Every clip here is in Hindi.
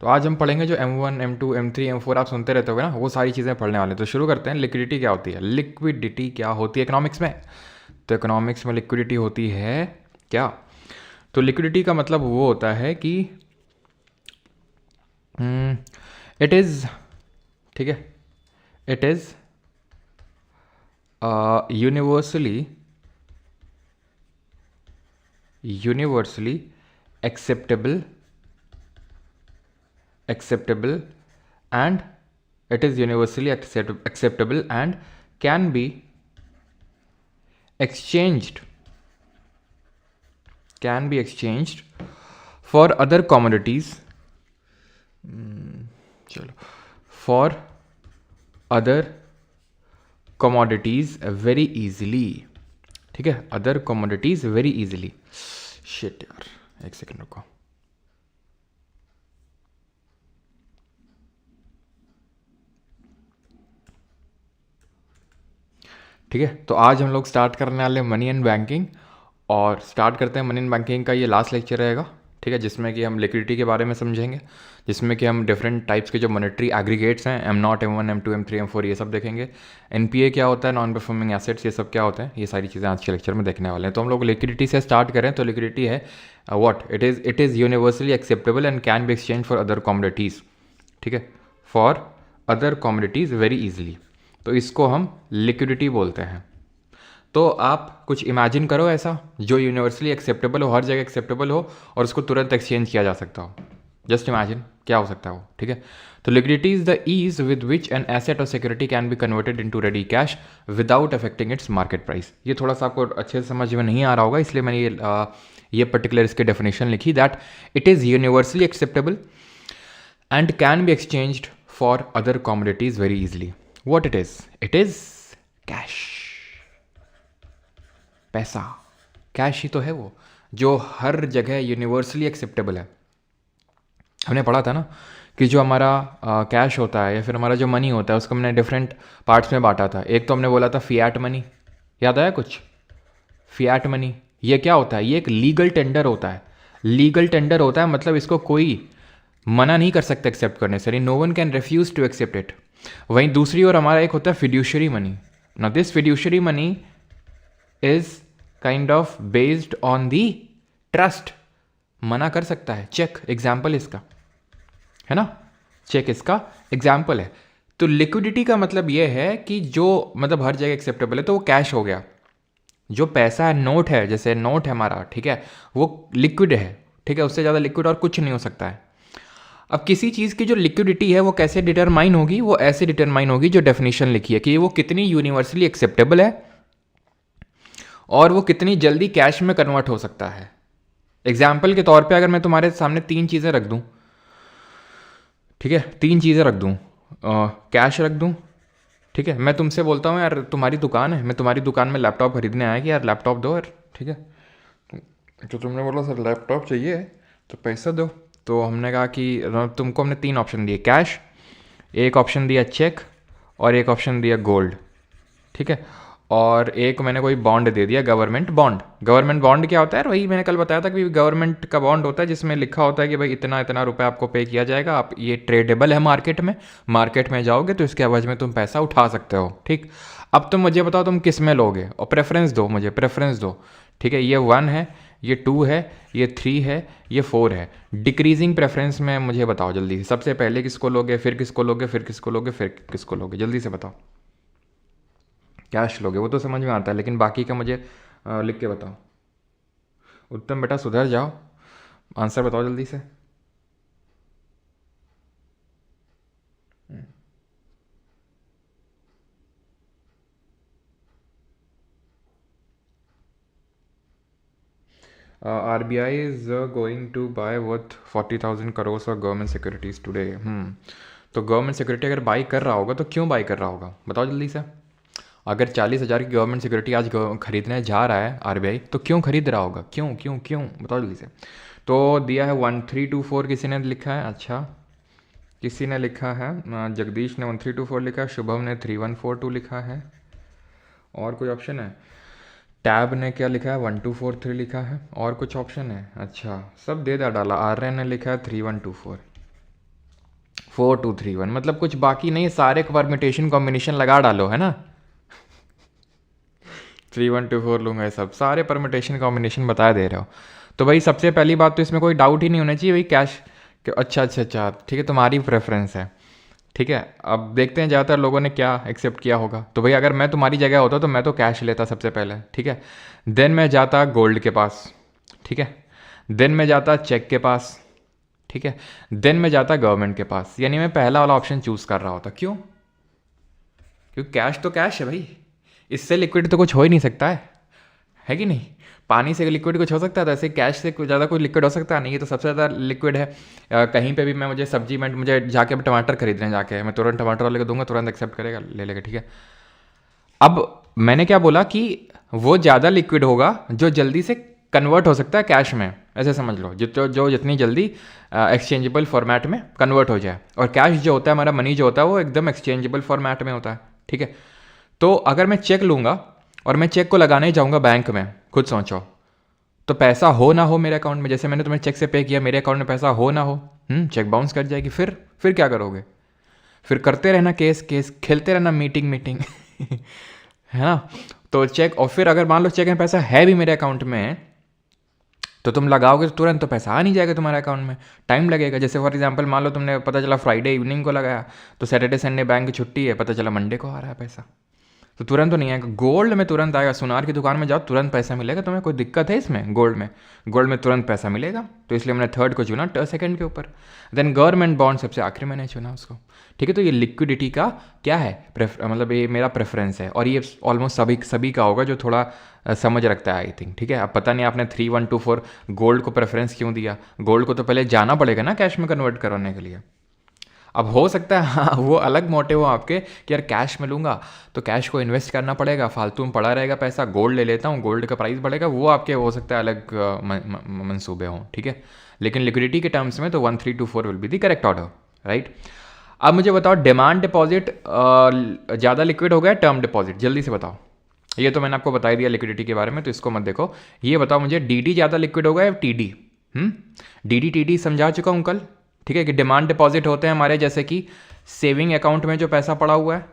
तो आज हम पढ़ेंगे जो M1, M2, M3, M4 आप सुनते रहते हो ना, वो सारी चीज़ें पढ़ने वाले हैं। तो शुरू करते हैं। लिक्विडिटी क्या होती है? लिक्विडिटी क्या होती है इकोनॉमिक्स में? तो इकोनॉमिक्स में लिक्विडिटी होती है क्या? तो लिक्विडिटी का मतलब वो होता है कि इट इज़, ठीक है, it is universally universally acceptable acceptable and it is universally acceptable and can be exchanged for other commodities, चलो, for other commodities very easily, ठीक है, other commodities very easily. Shit यार, एक सेकंड रुको। ठीक है, तो आज हम लोग स्टार्ट करने वाले मनी एंड बैंकिंग, और स्टार्ट करते हैं। मनी एंड बैंकिंग का ये लास्ट लेक्चर रहेगा, ठीक है, जिसमें कि हम लिक्विडिटी के बारे में समझेंगे, जिसमें कि हम डिफरेंट टाइप्स के जो मॉनेटरी एग्रीगेट्स हैं, M0, M1, M2, M3, M4, ये सब देखेंगे। NPA क्या होता है, नॉन परफॉर्मिंग एसेट्स, ये सब क्या होते हैं, ये सारी चीज़ें आज के लेक्चर में देखने वाले हैं। तो हम लोग लिक्विडिटी से स्टार्ट करें तो लिक्विडिटी है what? It is universally acceptable and can be exchange for other commodities, ठीक है, for other commodities very easily. तो इसको हम लिक्विडिटी बोलते हैं। तो आप कुछ इमेजिन करो ऐसा जो यूनिवर्सली एक्सेप्टेबल हो, हर जगह एक्सेप्टेबल हो, और उसको तुरंत एक्सचेंज किया जा सकता हो। जस्ट इमेजिन क्या हो सकता है वो, ठीक है। तो liquidity is the ease with which an asset और security can be converted into ready cash without affecting its market price. ये थोड़ा सा आपको अच्छे से समझ में नहीं आ रहा होगा, इसलिए मैंने ये पर्टिकुलर इसकी डेफिनेशन लिखी, that it is universally acceptable and can be exchanged for other commodities very easily. What it is cash, पैसा, कैश ही तो है वो जो हर जगह यूनिवर्सली एक्सेप्टेबल है। हमने पढ़ा था ना कि जो हमारा कैश होता है या फिर हमारा जो मनी होता है उसको हमने डिफरेंट पार्ट्स में बांटा था। एक तो हमने बोला था फियाट मनी, याद आया कुछ? फियाट मनी ये क्या होता है? ये एक लीगल टेंडर होता है। लीगल टेंडर होता है मतलब इसको कोई मना नहीं कर सकता एक्सेप्ट करने से, no one can refuse to accept it. वहीं दूसरी ओर हमारा एक होता है fiduciary money. Now this fiduciary money is kind of based on the trust, मना कर सकता है। चेक एग्जाम्पल इसका है ना, चेक इसका एग्जाम्पल है। तो लिक्विडिटी का मतलब ये है कि जो मतलब हर जगह एक्सेप्टेबल है, तो वो कैश हो गया। जो पैसा है, नोट है, जैसे नोट है हमारा, ठीक है, वो लिक्विड है, ठीक है, उससे ज़्यादा लिक्विड और कुछ नहीं हो सकता है। अब किसी चीज़ की जो लिक्विडिटी है वो कैसे डिटरमाइन होगी? वो ऐसे डिटरमाइन होगी जो डेफिनेशन लिखी है कि वो कितनी यूनिवर्सली एक्सेप्टेबल है और वो कितनी जल्दी कैश में कन्वर्ट हो सकता है। एग्जाम्पल के तौर पे अगर मैं तुम्हारे सामने तीन चीज़ें रख दूं, ठीक है, तीन चीज़ें रख दूं, कैश रख दूं, ठीक है, मैं तुमसे बोलता हूँ यार तुम्हारी दुकान है, मैं तुम्हारी दुकान में लैपटॉप खरीदने आया कि यार लैपटॉप दो यार, ठीक है, तो तुमने बोला सर लैपटॉप चाहिए तो पैसा दो। तो हमने कहा कि तुमको हमने तीन ऑप्शन दिए, कैश, एक ऑप्शन दिया चेक, और एक ऑप्शन दिया गोल्ड, ठीक है, और एक मैंने कोई बॉन्ड दे दिया, गवर्नमेंट बॉन्ड। गवर्नमेंट बॉन्ड क्या होता है? वही मैंने कल बताया था कि गवर्नमेंट का बॉन्ड होता है जिसमें लिखा होता है कि भाई इतना इतना रुपये आपको पे किया जाएगा, आप ये ट्रेडेबल है मार्केट में जाओगे तो इसके एवज में तुम पैसा उठा सकते हो, ठीक। अब तुम मुझे बताओ तुम किस में लोगे, और प्रेफरेंस दो, मुझे प्रेफरेंस दो, ठीक है। ये 1 है, ये 2 है, ये 3 है, ये 4 है। डिक्रीजिंग प्रेफरेंस में मुझे बताओ जल्दी से, सबसे पहले किसको लोगे, फिर किसको लोगे, फिर किसको लोगे, फिर किसको लोगे, जल्दी से बताओ। कैश लोगे वो तो समझ में आता है, लेकिन बाकी का मुझे लिख के बताओ। उत्तम बेटा सुधर जाओ, आंसर बताओ जल्दी से। RBI is going to buy worth 40,000 crore of government securities today. तो गवर्नमेंट सिक्योरिटी अगर बाई कर रहा होगा तो क्यों बाई कर रहा होगा, बताओ जल्दी से। अगर 40,000 की गवर्नमेंट सिक्योरिटी आज खरीदने जा रहा है RBI, तो क्यों खरीद रहा होगा, क्यों क्यों क्यों, बताओ जल्दी से। तो दिया है 1324, किसी ने लिखा है, अच्छा किसी ने लिखा है, जगदीश ने 1324 लिखा है, शुभम ने 3142 लिखा है, और कोई ऑप्शन है? टैब ने क्या लिखा है, 1243 लिखा है, और कुछ ऑप्शन है? अच्छा सब दे डाला। आर्यन ने लिखा है 3124, 4231 मतलब कुछ बाकी नहीं, सारे परमिटेशन कॉम्बिनेशन लगा डालो, है ना। 3124 लूँगा, ये सब सारे परमिटेशन कॉम्बिनेशन बता दे रहे हो। तो भाई सबसे पहली बात तो इसमें कोई डाउट ही नहीं होना चाहिए भाई कैश कि अच्छा ठीक है, तुम्हारी प्रेफरेंस है, ठीक है। अब देखते हैं ज़्यादातर लोगों ने क्या एक्सेप्ट किया होगा। तो भाई अगर मैं तुम्हारी जगह होता तो मैं तो कैश लेता सबसे पहले, ठीक है। देन मैं जाता गोल्ड के पास, ठीक है। देन मैं जाता चेक के पास, ठीक है। देन मैं जाता गवर्नमेंट के पास, यानी मैं पहला वाला ऑप्शन चूज़ कर रहा होता। क्यों? क्योंकि कैश तो कैश है भाई, इससे लिक्विड तो कुछ हो ही नहीं सकता है कि नहीं। पानी से लिक्विड कुछ हो सकता है, तो ऐसे कैश से कुछ ज़्यादा कोई लिक्विड हो सकता है नहीं, ये तो सबसे ज़्यादा लिक्विड है। कहीं पे भी मैं मुझे सब्जी में मुझे जाके टमाटर खरीदने जाके मैं तुरंत टमाटर वाले को दूंगा, तुरंत एक्सेप्ट करेगा, ले लेगा, ठीक है। अब मैंने क्या बोला कि वो ज़्यादा लिक्विड होगा जो जल्दी से कन्वर्ट हो सकता है कैश में, ऐसे समझ लो जो जितनी जल्दी एक्सचेंजेबल फॉर्मेट में कन्वर्ट हो जाए। और कैश जो होता है हमारा मनी जो होता है वो एकदम एक्सचेंजेबल फॉर्मेट में होता है, ठीक है। तो अगर मैं चेक लूँगा और मैं चेक को लगाने जाऊँगा बैंक में, खुद सोचो, तो पैसा हो ना हो मेरे अकाउंट में, जैसे मैंने तुम्हें चेक से पे किया, मेरे अकाउंट में पैसा हो ना हो, चेक बाउंस कर जाएगी। फिर क्या करोगे? फिर करते रहना केस खेलते रहना मीटिंग है ना। तो चेक, और फिर अगर मान लो चेक में पैसा है भी मेरे अकाउंट में, तो तुम लगाओगे तो तुरंत तो पैसा आ नहीं जाएगा तुम्हारे अकाउंट में, टाइम लगेगा। जैसे फॉर एग्जांपल मान लो तुमने पता चला फ्राइडे इवनिंग को लगाया, तो सैटरडे संडे बैंक की छुट्टी है, पता चला मंडे को आ रहा है पैसा, तो तुरंत तो नहीं आएगा। गोल्ड में तुरंत आएगा, सुनार की दुकान में जाओ तुरंत पैसा मिलेगा तुम्हें। कोई दिक्कत है इसमें? गोल्ड में तुरंत पैसा मिलेगा, तो इसलिए मैंने थर्ड को चुना, सेकंड के ऊपर। देन गवर्नमेंट बॉन्ड सबसे आखिरी मैंने चुना उसको, ठीक है। तो ये लिक्विडिटी का क्या है, मतलब ये मेरा प्रेफरेंस है, और ये ऑलमोस्ट सभी का होगा जो थोड़ा समझ रखता है, आई थिंक, ठीक है। अब पता नहीं आपने 3124 गोल्ड को प्रेफरेंस क्यों दिया। गोल्ड को तो पहले जाना पड़ेगा ना कैश में कन्वर्ट करने के लिए। अब हो सकता है हाँ वो अलग मोटिव हो आपके कि यार कैश में लूँगा तो कैश को इन्वेस्ट करना पड़ेगा, फालतू में पड़ा रहेगा पैसा, गोल्ड ले लेता हूँ, गोल्ड का प्राइस बढ़ेगा, वो आपके हो सकता है अलग मंसूबे हों, ठीक है। लेकिन लिक्विडिटी के टर्म्स में तो 1324 will be the correct order, right. अब मुझे बताओ डिमांड डिपॉजिट ज़्यादा लिक्विड हो गया, टर्म डिपॉजिट, जल्दी से बताओ। ये तो मैंने आपको बता दिया लिक्विडिटी के बारे में, तो इसको मत देखो। ये बताओ मुझे डीडी ज़्यादा लिक्विड होगा या टीडी? टीडी समझा चुका हूँ कल, ठीक है। कि डिमांड डिपॉजिट होते हैं हमारे जैसे कि सेविंग अकाउंट में जो पैसा पड़ा हुआ है,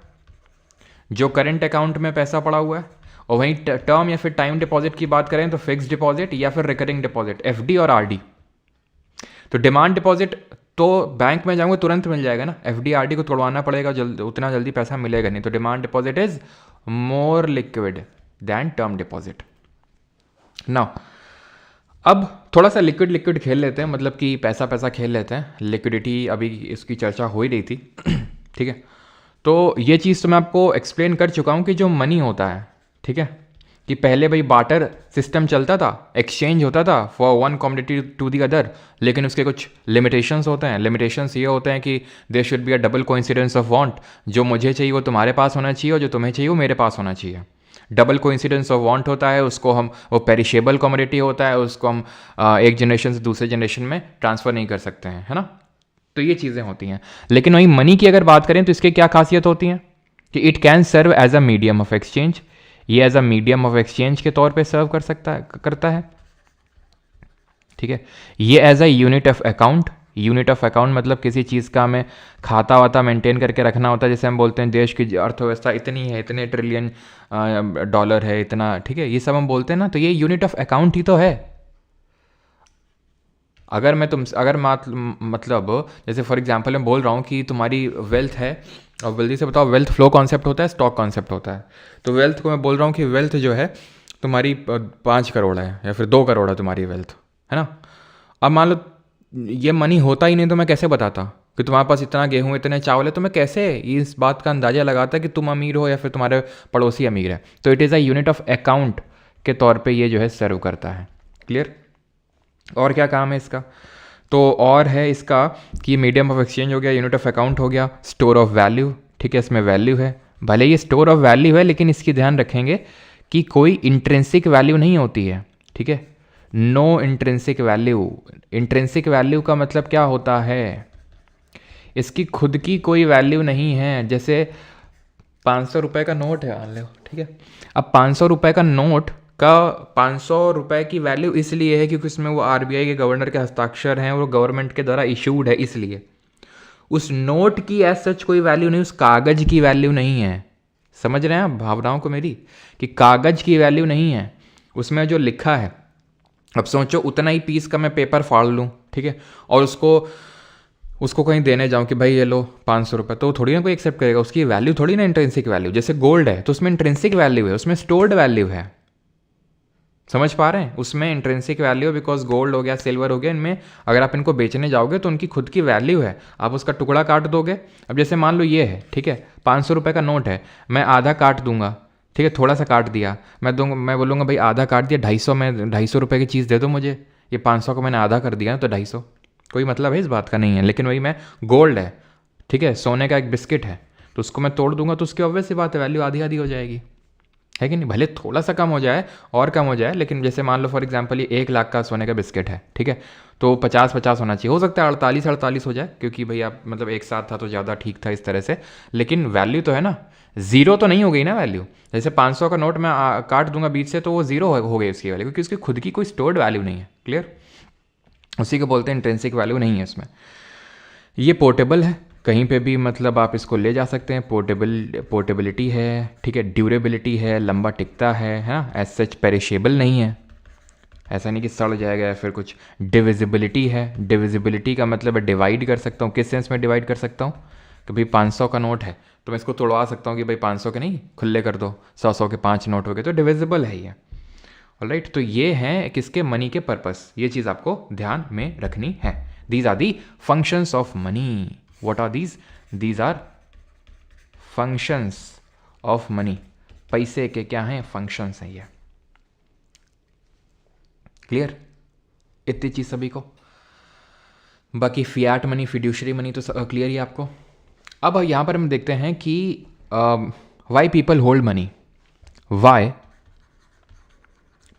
जो करंट अकाउंट में पैसा पड़ा हुआ है, और वहीं टर्म या फिर टाइम डिपॉजिट की बात करें तो फिक्स डिपॉजिट या फिर रिकरिंग डिपॉजिट, एफडी और आरडी। तो डिमांड डिपॉजिट तो बैंक में जाऊंगे तुरंत मिल जाएगा ना, एफडी आरडी को तोड़वाना पड़ेगा, उतना जल्दी पैसा मिलेगा नहीं। तो demand deposit is more liquid than term deposit. Now अब थोड़ा सा लिक्विड खेल लेते हैं, मतलब कि पैसा खेल लेते हैं। लिक्विडिटी अभी इसकी चर्चा हो ही रही थी ठीक है। तो ये चीज़ तो मैं आपको एक्सप्लेन कर चुका हूँ कि जो मनी होता है, ठीक है, कि पहले भाई बार्टर सिस्टम चलता था, एक्सचेंज होता था for one commodity to the other, लेकिन उसके कुछ लिमिटेशंस होते हैं। लिमिटेशंस ये होते हैं कि there should be a double coincidence of want, जो मुझे चाहिए वो तुम्हारे पास होना चाहिए और जो तुम्हें चाहिए वो मेरे पास होना चाहिए। डबल कोइंसिडेंस ऑफ वांट होता है, उसको हम, वो पेरिशेबल कमोडिटी होता है, उसको हम एक जनरेशन से दूसरे जनरेशन में ट्रांसफ़र नहीं कर सकते हैं, है ना। तो ये चीज़ें होती हैं। लेकिन वहीं मनी की अगर बात करें तो इसके क्या खासियत होती हैं कि it can serve as a medium of exchange. ये as a medium of exchange के तौर पे सर्व करता है, ठीक है। ये as a unit of account, unit of account मतलब किसी चीज़ का हमें खाता वाता मेंटेन करके रखना होता है। जैसे हम बोलते हैं देश की अर्थव्यवस्था इतनी है, इतने ट्रिलियन डॉलर है, इतना, ठीक है, ये सब हम बोलते हैं ना, तो ये यूनिट ऑफ अकाउंट ही तो है। अगर मतलब जैसे फॉर एग्जांपल मैं बोल रहा हूँ कि तुम्हारी वेल्थ है, और जल्दी से बताओ वेल्थ फ्लो कॉन्सेप्ट होता है, स्टॉक कॉन्सेप्ट होता है। तो वेल्थ को मैं बोल रहा हूँ कि वेल्थ जो है तुम्हारी 5 करोड़ है या फिर 2 करोड़ है तुम्हारी वेल्थ, है ना। अब मान लो ये मनी होता ही नहीं तो मैं कैसे बताता कि तुम्हारे पास इतना गेहूँ इतने चावल है, तो मैं कैसे इस बात का अंदाज़ा लगाता कि तुम अमीर हो या फिर तुम्हारे पड़ोसी अमीर है। तो it is a unit of account के तौर पे ये जो है सर्व करता है। क्लियर? और क्या काम है इसका? तो और है इसका कि मीडियम ऑफ एक्सचेंज हो गया, यूनिट ऑफ अकाउंट हो गया, स्टोर ऑफ वैल्यू, ठीक है, इसमें वैल्यू है। भले ये स्टोर ऑफ वैल्यू है लेकिन इसकी ध्यान रखेंगे कि कोई इंट्रिंसिक वैल्यू नहीं होती है, ठीक है। No intrinsic value. Intrinsic value का मतलब क्या होता है, इसकी खुद की कोई वैल्यू नहीं है। जैसे 500 रुपये का नोट है, मान लो, ठीक है। अब 500 रुपये का नोट का 500 रुपये की वैल्यू इसलिए है क्योंकि उसमें वो आरबीआई के गवर्नर के हस्ताक्षर हैं, वो गवर्नमेंट के द्वारा इशूड है, इसलिए उस नोट की एज सच कोई वैल्यू नहीं, उस कागज़ की वैल्यू नहीं है। समझ रहे हैं आप भावनाओं को मेरी, कि कागज़ की वैल्यू नहीं है, उसमें जो लिखा है। अब सोचो उतना ही पीस का मैं पेपर फाड़ लूँ, ठीक है, और उसको कहीं देने जाऊँ कि भाई ये लो 500 रुपये, तो थोड़ी ना कोई एक्सेप्ट करेगा, उसकी वैल्यू थोड़ी ना इंट्रिंसिक वैल्यू। जैसे गोल्ड है तो उसमें इंट्रिंसिक वैल्यू है, उसमें स्टोर्ड वैल्यू है। समझ पा रहे हैं, उसमें इंट्रिंसिक वैल्यू, बिकॉज गोल्ड हो गया, सिल्वर हो गया, इनमें अगर आप इनको बेचने जाओगे तो उनकी खुद की वैल्यू है। आप उसका टुकड़ा काट दोगे। अब जैसे मान लो ये है, ठीक है, 500 रुपये का नोट है, मैं आधा काट दूंगा, ठीक है, थोड़ा सा काट दिया, मैं बोलूँगा भाई आधा काट दिया 250 में, 250 रुपये की चीज़ दे दो मुझे, ये 500 को मैंने आधा कर दिया तो 250, कोई मतलब है इस बात का नहीं है। लेकिन वही मैं गोल्ड है, ठीक है, सोने का एक बिस्किट है, तो उसको मैं तोड़ दूंगा तो उसकी ऑब्वियस सी बात है वैल्यू आधी आधी हो जाएगी, है कि नहीं। भले थोड़ा सा कम हो जाए और कम हो जाए, लेकिन जैसे मान लो फॉर एग्जांपल ये 1 लाख का सोने का बिस्किट है, ठीक है, तो 50-50 होना चाहिए। हो सकता है 48-48 हो जाए, क्योंकि भाई आप मतलब एक साथ था तो ज़्यादा ठीक था इस तरह से, लेकिन वैल्यू तो है ना, जीरो तो नहीं हो गई ना वैल्यू। जैसे 500 का नोट मैं काट दूंगा बीच से तो वो जीरो हो गई उसकी वैल्यू, क्योंकि उसकी खुद की कोई स्टोर्ड वैल्यू नहीं है। क्लियर, उसी को बोलते हैं इंट्रिंसिक वैल्यू नहीं है इसमें। ये पोर्टेबल है, कहीं पे भी मतलब आप इसको ले जा सकते हैं, पोर्टेबिलिटी है, ठीक है, ड्यूरेबिलिटी है, लंबा टिकता है ना, एज सच पेरिशेबल नहीं है, ऐसा नहीं कि सड़ जाएगा या फिर कुछ। डिविजिबिलिटी है, डिविजिबिलिटी का मतलब है डिवाइड कर सकता हूँ। किस सेंस में डिवाइड कर सकता हूँ कि भाई 500 का नोट है तो मैं इसको तोड़वा सकता हूँ कि भाई 500 के नहीं खुले कर दो, 100 के 5 नोट हो गए, तो डिविजिबल है ये। ऑलराइट, तो ये हैं किसके, मनी के पर्पस। ये चीज़ आपको ध्यान में रखनी है। These are the functions of money. What are these? These are functions of money. पैसे के क्या हैं? फंक्शंस हैं ये। क्लियर, इतनी चीज सभी को। बाकी फियाट मनी, फिड्यूशरी मनी तो क्लियर ही आपको। अब यहां पर हम देखते हैं कि why people hold money. Why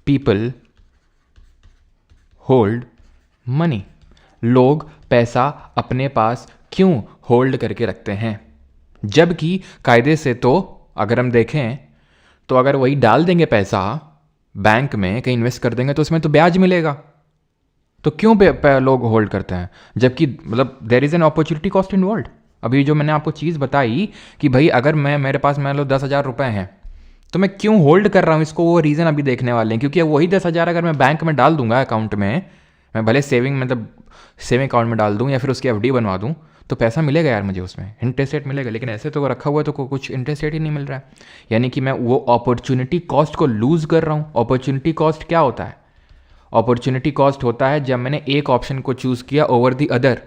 people hold money. लोग पैसा अपने पास क्यों होल्ड करके रखते हैं? जबकि कायदे से तो अगर हम देखें तो अगर वही डाल देंगे पैसा बैंक में, कहीं इन्वेस्ट कर देंगे तो उसमें तो ब्याज मिलेगा, तो क्यों लोग होल्ड करते हैं? जबकि मतलब there is an opportunity cost involve. अभी जो मैंने आपको चीज़ बताई कि भाई अगर मेरे पास मान लो 10,000 रुपये हैं तो मैं क्यों होल्ड कर रहा हूँ इसको, वो रीज़न अभी देखने वाले हैं। क्योंकि वही 10,000 अगर मैं बैंक में डाल दूंगा अकाउंट में, मैं भले सेविंग मतलब सेविंग अकाउंट में डाल दूँ या फिर उसकी एफडी बनवा दूँ, तो पैसा मिलेगा यार मुझे, उसमें इंटरेस्ट रेट मिलेगा। लेकिन ऐसे तो रखा हुआ है तो कुछ इंटरेस्ट रेट ही नहीं मिल रहा है, यानी कि मैं वो अपॉर्चुनिटी कॉस्ट को लूज़ कर रहा हूँ। अपॉर्चुनिटी कॉस्ट क्या होता है? अपॉर्चुनिटी कॉस्ट होता है जब मैंने एक ऑप्शन को चूज़ किया ओवर द अदर,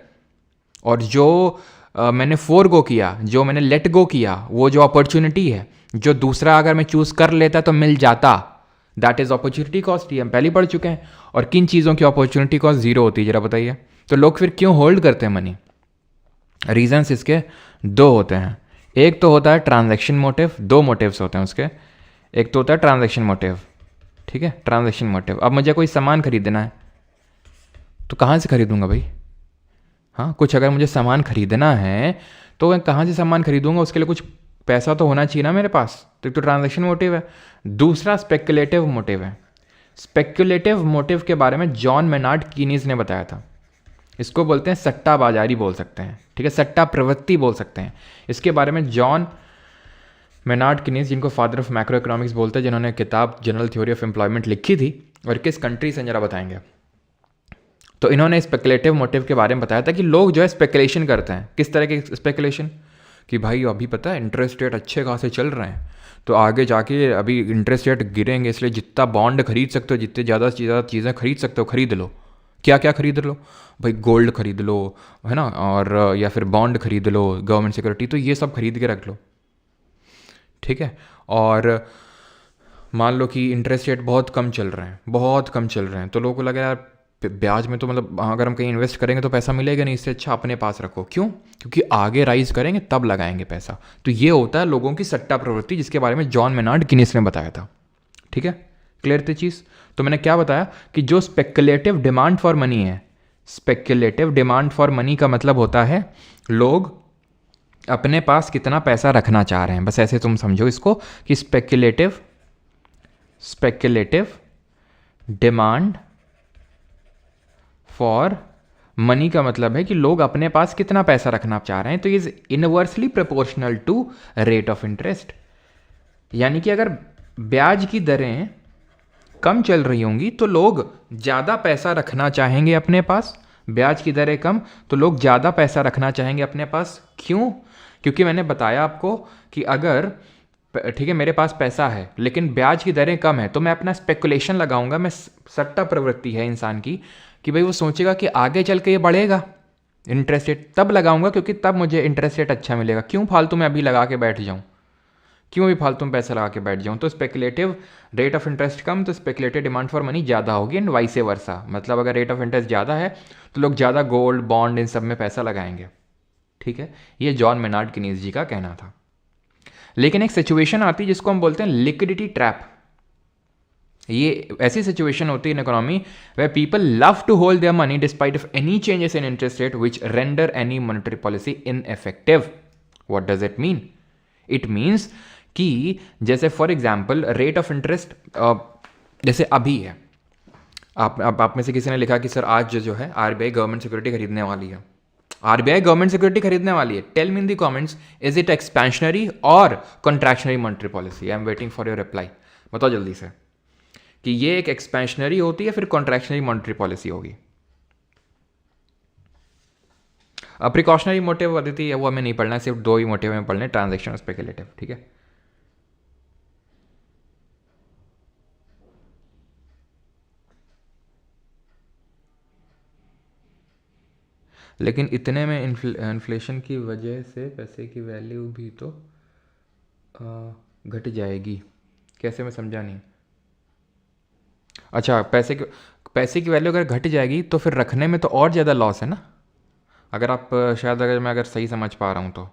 और जो मैंने फोरगो किया, जो मैंने लेट गो किया, वो जो अपॉर्चुनिटी है, जो दूसरा अगर मैं चूज़ कर लेता तो मिल जाता, दैट इज़ अपॉर्चुनिटी कॉस्ट। ही हम पहले पढ़ चुके हैं। और किन चीज़ों की अपॉर्चुनिटी कॉस्ट जीरो होती है, जरा बताइए। तो लोग फिर क्यों होल्ड करते हैं मनी? रीजंस इसके दो होते हैं। एक तो होता है ट्रांजैक्शन मोटिव, दो मोटिव्स होते हैं उसके। एक तो होता है ट्रांजैक्शन मोटिव, ठीक है, ट्रांजैक्शन मोटिव। अब मुझे कोई सामान खरीदना है तो कहाँ से खरीदूंगा भाई? हाँ, कुछ अगर मुझे सामान खरीदना है तो मैं कहाँ से सामान खरीदूंगा? उसके लिए कुछ पैसा तो होना चाहिए ना मेरे पास। तो एक तो ट्रांजैक्शन मोटिव है, दूसरा स्पेकुलेटिव मोटिव है। स्पेकुलेटिव मोटिव के बारे में जॉन मेनार्ड कीनीज ने बताया था। इसको बोलते हैं सट्टाबाजारी बोल सकते हैं, ठीक है, सट्टा प्रवृत्ति बोल सकते हैं। इसके बारे में जॉन मेनार्ड कीनीज, जिनको फादर ऑफ मैक्रो इकोनॉमिक्स बोलते हैं, जिन्होंने किताब जनरल थ्योरी ऑफ एम्प्लॉयमेंट लिखी थी, और किस कंट्री से जरा बताएंगे। तो इन्होंने स्पेकुलेटिव मोटिव के बारे में बताया था कि लोग जो है स्पेकुलेशन करते हैं। किस तरह के स्पेकुलेशन? कि भाई अभी पता है इंटरेस्ट रेट अच्छे खासे चल रहे हैं, तो आगे जाके अभी इंटरेस्ट रेट गिरेंगे, इसलिए जितना बॉन्ड खरीद सकते हो, जितने ज़्यादा से ज़्यादा चीज़ें खरीद सकते हो खरीद लो। क्या क्या खरीद लो भाई? गोल्ड खरीद लो, है ना, और या फिर बॉन्ड खरीद लो, गवर्नमेंट सिक्योरिटी, तो ये सब खरीद के रख लो, ठीक है। और मान लो कि इंटरेस्ट रेट बहुत कम चल रहे हैं, बहुत कम चल रहे हैं, तो लोगों को लगा यार ब्याज में तो मतलब अगर हम कहीं इन्वेस्ट करेंगे तो पैसा मिलेगा नहीं, इससे अच्छा अपने पास रखो। क्यों? क्योंकि आगे राइज करेंगे तब लगाएंगे पैसा। तो ये होता है लोगों की सट्टा प्रवृत्ति, जिसके बारे में जॉन मेनार्ड कीनीज ने बताया था, ठीक है। क्लियर थी चीज़? तो मैंने क्या बताया कि जो स्पेकुलेटिव डिमांड फॉर मनी है, स्पेकुलेटिव डिमांड फॉर मनी का मतलब होता है लोग अपने पास कितना पैसा रखना चाह रहे हैं। बस ऐसे तुम समझो इसको कि स्पेकुलेटिव डिमांड फॉर मनी का मतलब है कि लोग अपने पास कितना पैसा रखना चाह रहे हैं, तो is inversely proportional to rate of interest. यानी कि अगर ब्याज की दरें कम चल रही होंगी तो लोग ज़्यादा पैसा रखना चाहेंगे अपने पास। ब्याज की दरें कम तो लोग ज़्यादा पैसा रखना चाहेंगे अपने पास। क्यों? क्योंकि मैंने बताया आपको कि अगर ठीक है मेरे पास पैसा है लेकिन ब्याज की दरें कम है तो मैं अपना स्पेकुलेशन लगाऊंगा, मैं सट्टा प्रवृत्ति है इंसान की कि भाई वो सोचेगा कि आगे चल के ये बढ़ेगा इंटरेस्ट रेट, तब लगाऊंगा क्योंकि तब मुझे इंटरेस्ट रेट अच्छा मिलेगा। क्यों फालतू में अभी लगा के बैठ जाऊं, क्यों भी फालतू में पैसा लगा के बैठ जाऊं। तो स्पेकुलेटिव रेट ऑफ इंटरेस्ट कम तो स्पेकुलेटिव डिमांड फॉर मनी ज़्यादा होगी एंड वाइस वर्सा। मतलब अगर रेट ऑफ इंटरेस्ट ज़्यादा है तो लोग ज़्यादा गोल्ड बॉन्ड इन सब में पैसा लगाएंगे। ठीक है, ये जॉन मेनार्ड कीनीज जी का कहना था। लेकिन एक सिचुएशन आती है जिसको हम बोलते हैं लिक्विडिटी ट्रैप। ये ऐसी सिचुएशन होती है in economy where people love to hold their money despite of any changes in interest rate which render any monetary policy ineffective. What does it mean? It means कि जैसे for example rate of interest जैसे अभी है, आप में से किसी ने लिखा कि सर आज जो है आरबीआई गवर्नमेंट सिक्योरिटी खरीदने वाली है। आरबीआई गवर्नमेंट सिक्योरिटी खरीदने वाली है। Tell me in the comments, is it expansionary और contractionary monetary policy? I am waiting for your reply. बताओ जल्दी से कि ये एक एक्सपेंशनरी होती है फिर कॉन्ट्रैक्शनरी मॉनेटरी पॉलिसी होगी। प्रिकॉशनरी मोटिव अदिति वो हमें नहीं पढ़ना है, सिर्फ दो ही मोटिव हमें पढ़ने, ट्रांजेक्शन और स्पेकुलेटिव। ठीक है, लेकिन इतने में इन्फ्लेशन की वजह से पैसे की वैल्यू भी तो घट जाएगी। कैसे? मैं समझा नहीं। अच्छा, पैसे की वैल्यू अगर घट जाएगी तो फिर रखने में तो और ज़्यादा लॉस है ना। अगर आप शायद अगर मैं सही समझ पा रहा हूँ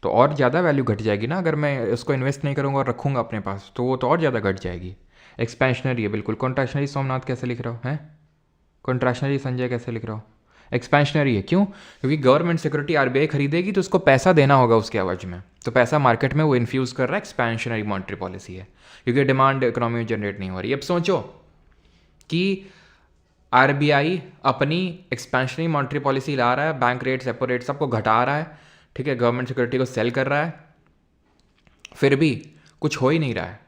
तो और ज़्यादा वैल्यू घट जाएगी ना। अगर मैं उसको इन्वेस्ट नहीं करूँगा और रखूँगा अपने पास तो वो तो और ज़्यादा घट जाएगी। एक्सपेंशनरी है बिल्कुल। कॉन्ट्रैक्शनरी सोमनाथ कैसे लिख रहा हो हैं? कॉन्ट्रैक्शनरी संजय कैसे लिख रहा हो? एक्सपेंशनरी है। क्यों? क्योंकि गवर्नमेंट सिक्योरिटी आरबीआई खरीदेगी तो उसको पैसा देना होगा उसके एवज में, तो पैसा मार्केट में वो इन्फ्यूज कर रहा है। एक्सपेंशनरी मॉनेटरी पॉलिसी है क्योंकि डिमांड इकोनॉमी में जनरेट नहीं हो रही। अब सोचो कि आरबीआई अपनी एक्सपेंशनरी मॉनेटरी पॉलिसी ला रहा है, बैंक रेट रेपो रेट सबको घटा रहा है, ठीक है, गवर्नमेंट सिक्योरिटी को सेल कर रहा है, फिर भी कुछ हो ही नहीं रहा है।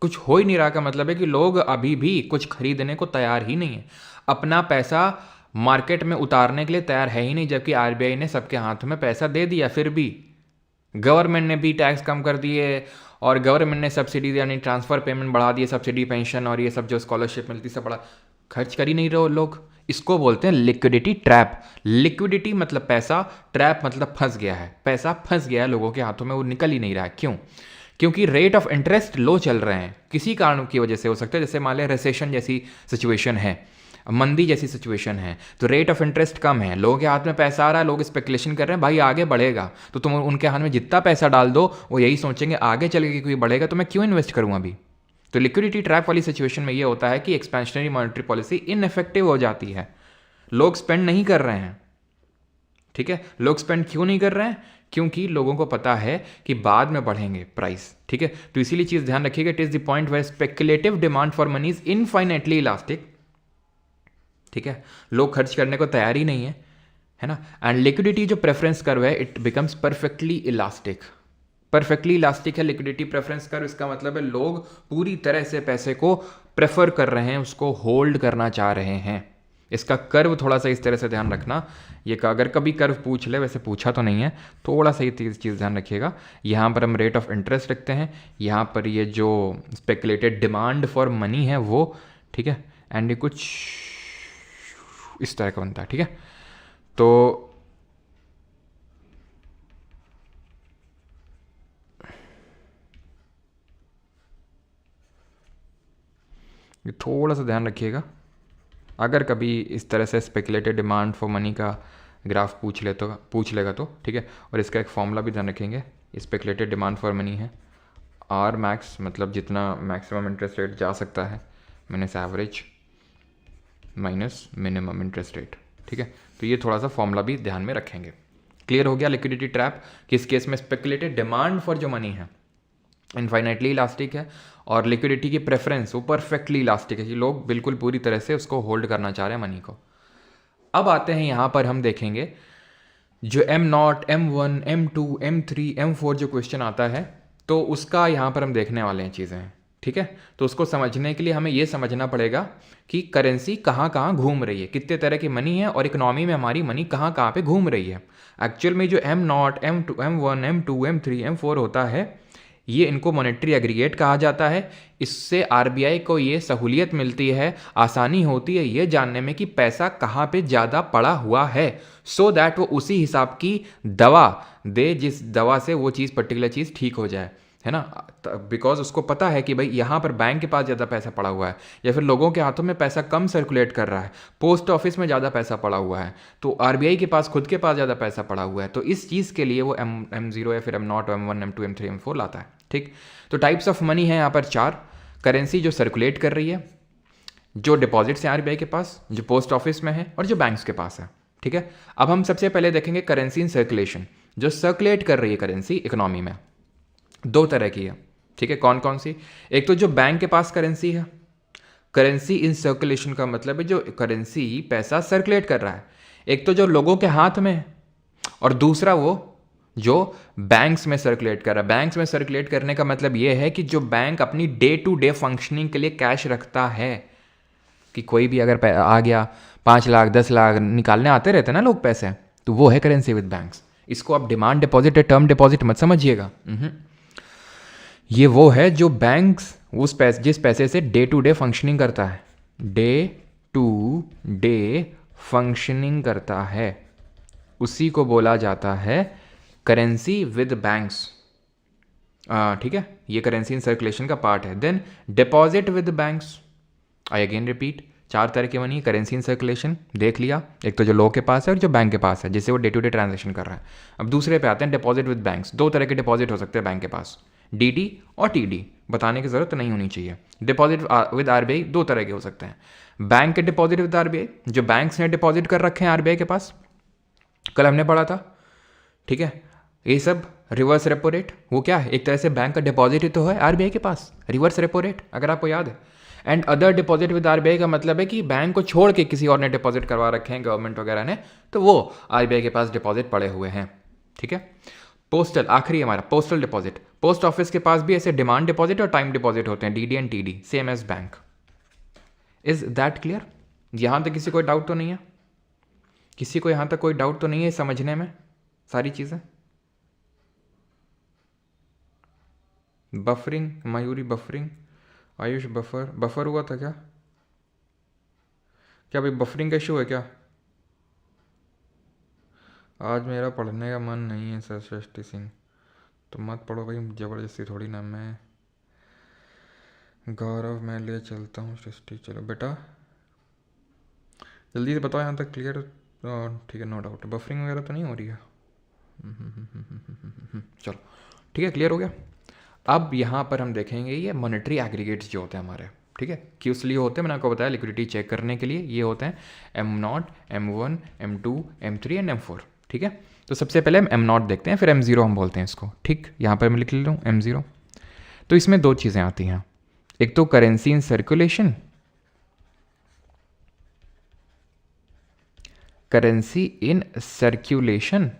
कुछ हो ही नहीं रहा का मतलब है कि लोग अभी भी कुछ खरीदने को तैयार ही नहीं है, अपना पैसा मार्केट में उतारने के लिए तैयार है ही नहीं, जबकि आरबीआई ने सबके हाथों में पैसा दे दिया। फिर भी गवर्नमेंट ने भी टैक्स कम कर दिए और गवर्नमेंट ने सब्सिडी यानी ट्रांसफ़र पेमेंट बढ़ा दिए, सब्सिडी पेंशन और ये सब जो स्कॉलरशिप मिलती सब बड़ा खर्च कर ही नहीं रहे लोग। इसको बोलते हैं लिक्विडिटी ट्रैप। लिक्विडिटी मतलब पैसा, ट्रैप मतलब फंस गया है, पैसा फंस गया है लोगों के हाथों में, वो निकल ही नहीं रहा है। क्यों? क्योंकि रेट ऑफ इंटरेस्ट लो चल रहे हैं। किसी कारण की वजह से हो सकता है, जैसे मान लिया रिसेशन जैसी सिचुएशन है, मंदी जैसी सिचुएशन है, तो रेट ऑफ इंटरेस्ट कम है, लोगों के हाथ में पैसा आ रहा है, लोग स्पेकुलेशन कर रहे हैं भाई आगे बढ़ेगा, तो तुम उनके हाथ में जितना पैसा डाल दो वो यही सोचेंगे आगे चल के कोई बढ़ेगा तो मैं क्यों इन्वेस्ट करूँ अभी। तो लिक्विडिटी ट्रैप वाली सिचुएशन में ये होता है कि एक्सपेंशनरी मॉनेटरी पॉलिसी इनएफेक्टिव हो जाती है, लोग स्पेंड नहीं कर रहे हैं। ठीक है, लोग स्पेंड क्यों नहीं कर रहे हैं? क्योंकि लोगों को पता है कि बाद में बढ़ेंगे प्राइस। ठीक है, तो इसीलिए चीज ध्यान रखिएगा, it is the point where speculative demand for money is infinitely elastic. ठीक है, लोग खर्च करने को तैयार ही नहीं है ना। एंड लिक्विडिटी जो प्रेफरेंस कर्व है it becomes perfectly elastic. Perfectly elastic है लिक्विडिटी प्रेफरेंस कर्व, इसका मतलब है लोग पूरी तरह से पैसे को प्रेफर कर रहे हैं, उसको होल्ड करना चाह रहे हैं। इसका कर्व थोड़ा सा इस तरह से ध्यान रखना, ये अगर कभी कर्व पूछ ले, वैसे पूछा तो नहीं है, थोड़ा सा ये चीज़ ध्यान रखिएगा। यहाँ पर हम रेट ऑफ इंटरेस्ट रखते हैं, यहाँ पर ये जो स्पेकुलेटेड डिमांड फॉर मनी है वो, ठीक है, एंड ये कुछ इस तरह का बनता है। ठीक है, तो ये थोड़ा सा ध्यान रखिएगा, अगर कभी इस तरह से स्पेकुलेटेड डिमांड फॉर मनी का ग्राफ पूछ लेगा तो ठीक है। और इसका एक फॉर्मूला भी ध्यान रखेंगे, स्पेकुलेटेड डिमांड फॉर मनी है आर मैक्स, मतलब जितना मैक्सिमम इंटरेस्ट रेट जा सकता है minus average minus minimum interest rate. ठीक है, तो ये थोड़ा सा फॉर्मूला भी ध्यान में रखेंगे। क्लियर हो गया लिक्विडिटी ट्रैप? किस केस में स्पेकुलेटेड डिमांड फॉर जो मनी है इनफाइनाइटली इलास्टिक है और लिक्विडिटी की प्रेफरेंस वो परफेक्टली इलास्टिक है कि लोग बिल्कुल पूरी तरह से उसको होल्ड करना चाह रहे हैं मनी को। अब आते हैं यहाँ पर हम देखेंगे जो M0, M1, M2, M3, M4 जो क्वेश्चन आता है तो उसका यहाँ पर हम देखने वाले हैं चीज़ें, ठीक है। तो उसको समझने के लिए हमें ये समझना पड़ेगा कि करेंसी कहाँ कहाँ घूम रही है, कितने तरह की मनी है और इकोनॉमी में हमारी मनी कहाँ कहाँ पे घूम रही है। एक्चुअल में जो M0, M2, M1, M2, M3, M4 होता है ये इनको मॉनेटरी एग्रीगेट कहा जाता है। इससे आरबीआई को ये सहूलियत मिलती है, आसानी होती है ये जानने में कि पैसा कहाँ पे ज़्यादा पड़ा हुआ है, सो दैट वो उसी हिसाब की दवा दे जिस दवा से वो चीज़ पर्टिकुलर चीज़ ठीक हो जाए, है ना। बिकॉज उसको पता है कि भाई यहाँ पर बैंक के पास ज़्यादा पैसा पड़ा हुआ है या फिर लोगों के हाथों में पैसा कम सर्कुलेट कर रहा है, पोस्ट ऑफिस में ज़्यादा पैसा पड़ा हुआ है, तो आरबीआई के पास खुद के पास ज़्यादा पैसा पड़ा हुआ है, तो इस चीज़ के लिए वो M0 या फिर M0, M1, M2, M3, M4 लाता है, ठीक। तो टाइप्स ऑफ मनी है यहाँ पर 4। करेंसी जो सर्कुलेट कर रही है, जो डिपॉजिट्स हैं आरबीआई के पास, जो पोस्ट ऑफिस में है और जो बैंक्स के पास है, ठीक है। अब हम सबसे पहले देखेंगे करेंसी इन सर्कुलेशन। जो सर्कुलेट कर रही है करेंसी इकोनॉमी में, 2 तरह की है, ठीक है। कौन कौन सी? एक तो जो बैंक के पास करेंसी है, करेंसी इन सर्कुलेशन का मतलब है जो करेंसी पैसा सर्कुलेट कर रहा है। एक तो जो लोगों के हाथ में है और दूसरा वो जो बैंक्स में सर्कुलेट कर रहा है। बैंक्स में सर्कुलेट करने का मतलब ये है कि जो बैंक अपनी डे टू डे फंक्शनिंग के लिए कैश रखता है, कि कोई भी अगर आ गया 5 लाख 10 लाख निकालने आते रहते हैं ना लोग पैसे, तो वो है करेंसी विद बैंक्स। इसको आप डिमांड डिपॉजिट या टर्म डिपॉजिट मत समझिएगा, ये वो है जो बैंक्स जिस पैसे से डे टू डे फंक्शनिंग करता है, डे टू डे फंक्शनिंग करता है, उसी को बोला जाता है करेंसी विद बैंक्स, ठीक है। ये करेंसी इन सर्कुलेशन का पार्ट है। Then deposit with banks, I again repeat, 4 तरह की मनी करेंसी इन सर्कुलेशन देख लिया। एक तो जो लोग के पास है और जो बैंक के पास है, जिससे वो डे टू डे ट्रांजेक्शन कर रहा है। अब दूसरे पे आते हैं डिपॉजिट विद बैंक्स। 2 तरह के डिपॉजिट हो सकते हैं बैंक के पास, डीडी और टीडी, बताने की जरूरत नहीं होनी चाहिए। डिपॉजिट विद आरबीआई 2 तरह के हो सकते हैं। बैंक के डिपॉजिट विद आरबीआई, जो बैंक्स ने डिपॉजिट कर रखे हैं आरबीआई के पास, कल हमने पढ़ा था, ठीक है। ये सब रिवर्स रेपो रेट, वो क्या है? एक तरह से बैंक का डिपॉजिट ही तो है आरबीआई के पास, रिवर्स रेपो रेट, अगर आपको याद है। And other deposit with RBI का मतलब है कि बैंक को छोड़ के किसी और ने डिपॉजिट करवा रखे हैं, गवर्नमेंट वगैरह ने, तो वो आरबीआई के पास डिपॉजिट पड़े हुए हैं, ठीक है। पोस्टल, आखिरी हमारा पोस्टल डिपॉजिट। पोस्ट ऑफिस के पास भी ऐसे डिमांड डिपॉजिट और टाइम डिपॉजिट होते हैं, DD and TD, same as bank. Is that clear? यहां तक किसी कोई डाउट तो नहीं है? किसी को यहां तक कोई डाउट तो नहीं है समझने में सारी चीजें? Buffering, Mayuri buffering, Ayush buffer हुआ था क्या? क्या भाई बफरिंग का इशू है क्या? आज मेरा पढ़ने का मन नहीं है सर सृष्टि सिंह। तो मत पढ़ो भाई, ज़बरदस्ती थोड़ी ना। मैं गौरव मैं ले चलता हूँ सृष्टि। चलो बेटा जल्दी से बताओ यहाँ तक क्लियर? ठीक है, नो डाउट। बफरिंग वगैरह तो नहीं हो रही है? चलो ठीक है, क्लियर हो गया। अब यहाँ पर हम देखेंगे ये मॉनेटरी एग्रीगेट्स जो होते हैं हमारे, ठीक है, किस लिए होते हैं मैंने आपको बताया, लिक्विडिटी चेक करने के लिए। ये होते हैं M0, M1, M2, M3 and M4, ठीक है। तो सबसे पहले हम M0 देखते हैं, फिर M0 हम बोलते हैं इसको, ठीक। यहाँ पर मैं लिख लेता हूँ M0। तो इसमें 2 चीज़ें आती हैं, एक तो currency in circulation, currency in circulation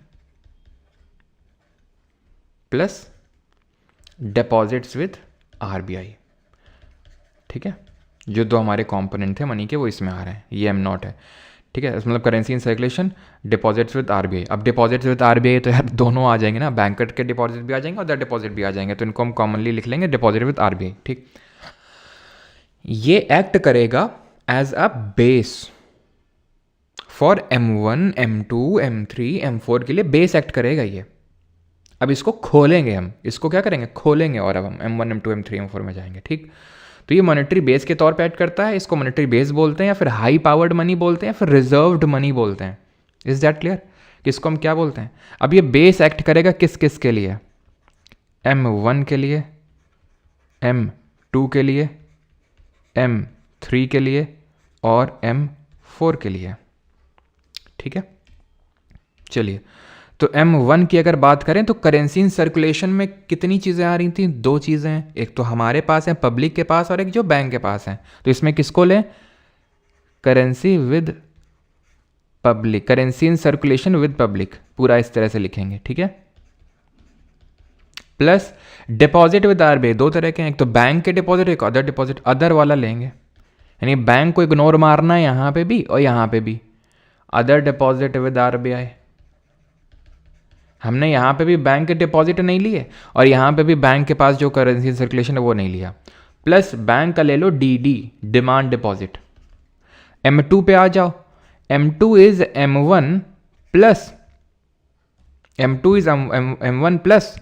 plus deposits with RBI, ठीक है। जो 2 हमारे कंपोनेंट थे मनी के वो इसमें आ रहे हैं, ये M0 है, ठीक है। मतलब currency in circulation, deposits with RBI. अब डिपॉजिट्स विद आरबीआई तो यार दोनों आ जाएंगे ना, बैंकर के डिपॉजिट भी आ जाएंगे और अदर डिपॉजिट भी आ जाएंगे, तो इनको हम कॉमनली लिख लेंगे डिपॉजिट विद आरबीआई, ठीक। ये एक्ट करेगा as a base for M1, M2, M3, M4 के लिए बेस एक्ट करेगा ये। अब इसको खोलेंगे हम, इसको क्या करेंगे? खोलेंगे, और अब हम M1, M2, M3, M4 में जाएंगे, ठीक। तो ये मॉनेटरी बेस के तौर पे एक्ट करता है, इसको मॉनेटरी बेस बोलते हैं या फिर हाई पावर्ड मनी बोलते हैं या फिर रिजर्व्ड मनी बोलते हैं। Is that clear? किसको हम क्या बोलते हैं? अब ये बेस एक्ट करेगा किस किस के लिए? M1 के लिए, M2 के लिए, M3 के लिए और M4 के लिए, ठीक है। चलिए, तो M1 की अगर बात करें तो करेंसी इन सर्कुलेशन में कितनी चीज़ें आ रही थी? 2 चीज़ें हैं, एक तो हमारे पास है पब्लिक के पास और एक जो बैंक के पास है। तो इसमें किसको लें? Currency with public, currency in circulation with public, पूरा इस तरह से लिखेंगे, ठीक है। प्लस डिपॉजिट विद आरबीआई, दो तरह के हैं, एक तो बैंक के डिपॉजिट, एक अदर डिपॉजिट, अदर वाला लेंगे, यानी बैंक को इग्नोर मारना है यहाँ पे भी और यहाँ पे भी। अदर डिपॉजिट विद आरबीआई, हमने यहाँ पे भी बैंक के डिपॉजिट नहीं लिए और यहाँ पे भी बैंक के पास जो करेंसी सर्कुलेशन है वो नहीं लिया। प्लस बैंक का ले लो डीडी, डिमांड डिपॉजिट। M2 पे आ जाओ, M2 is M1 plus, M2 is M1 plus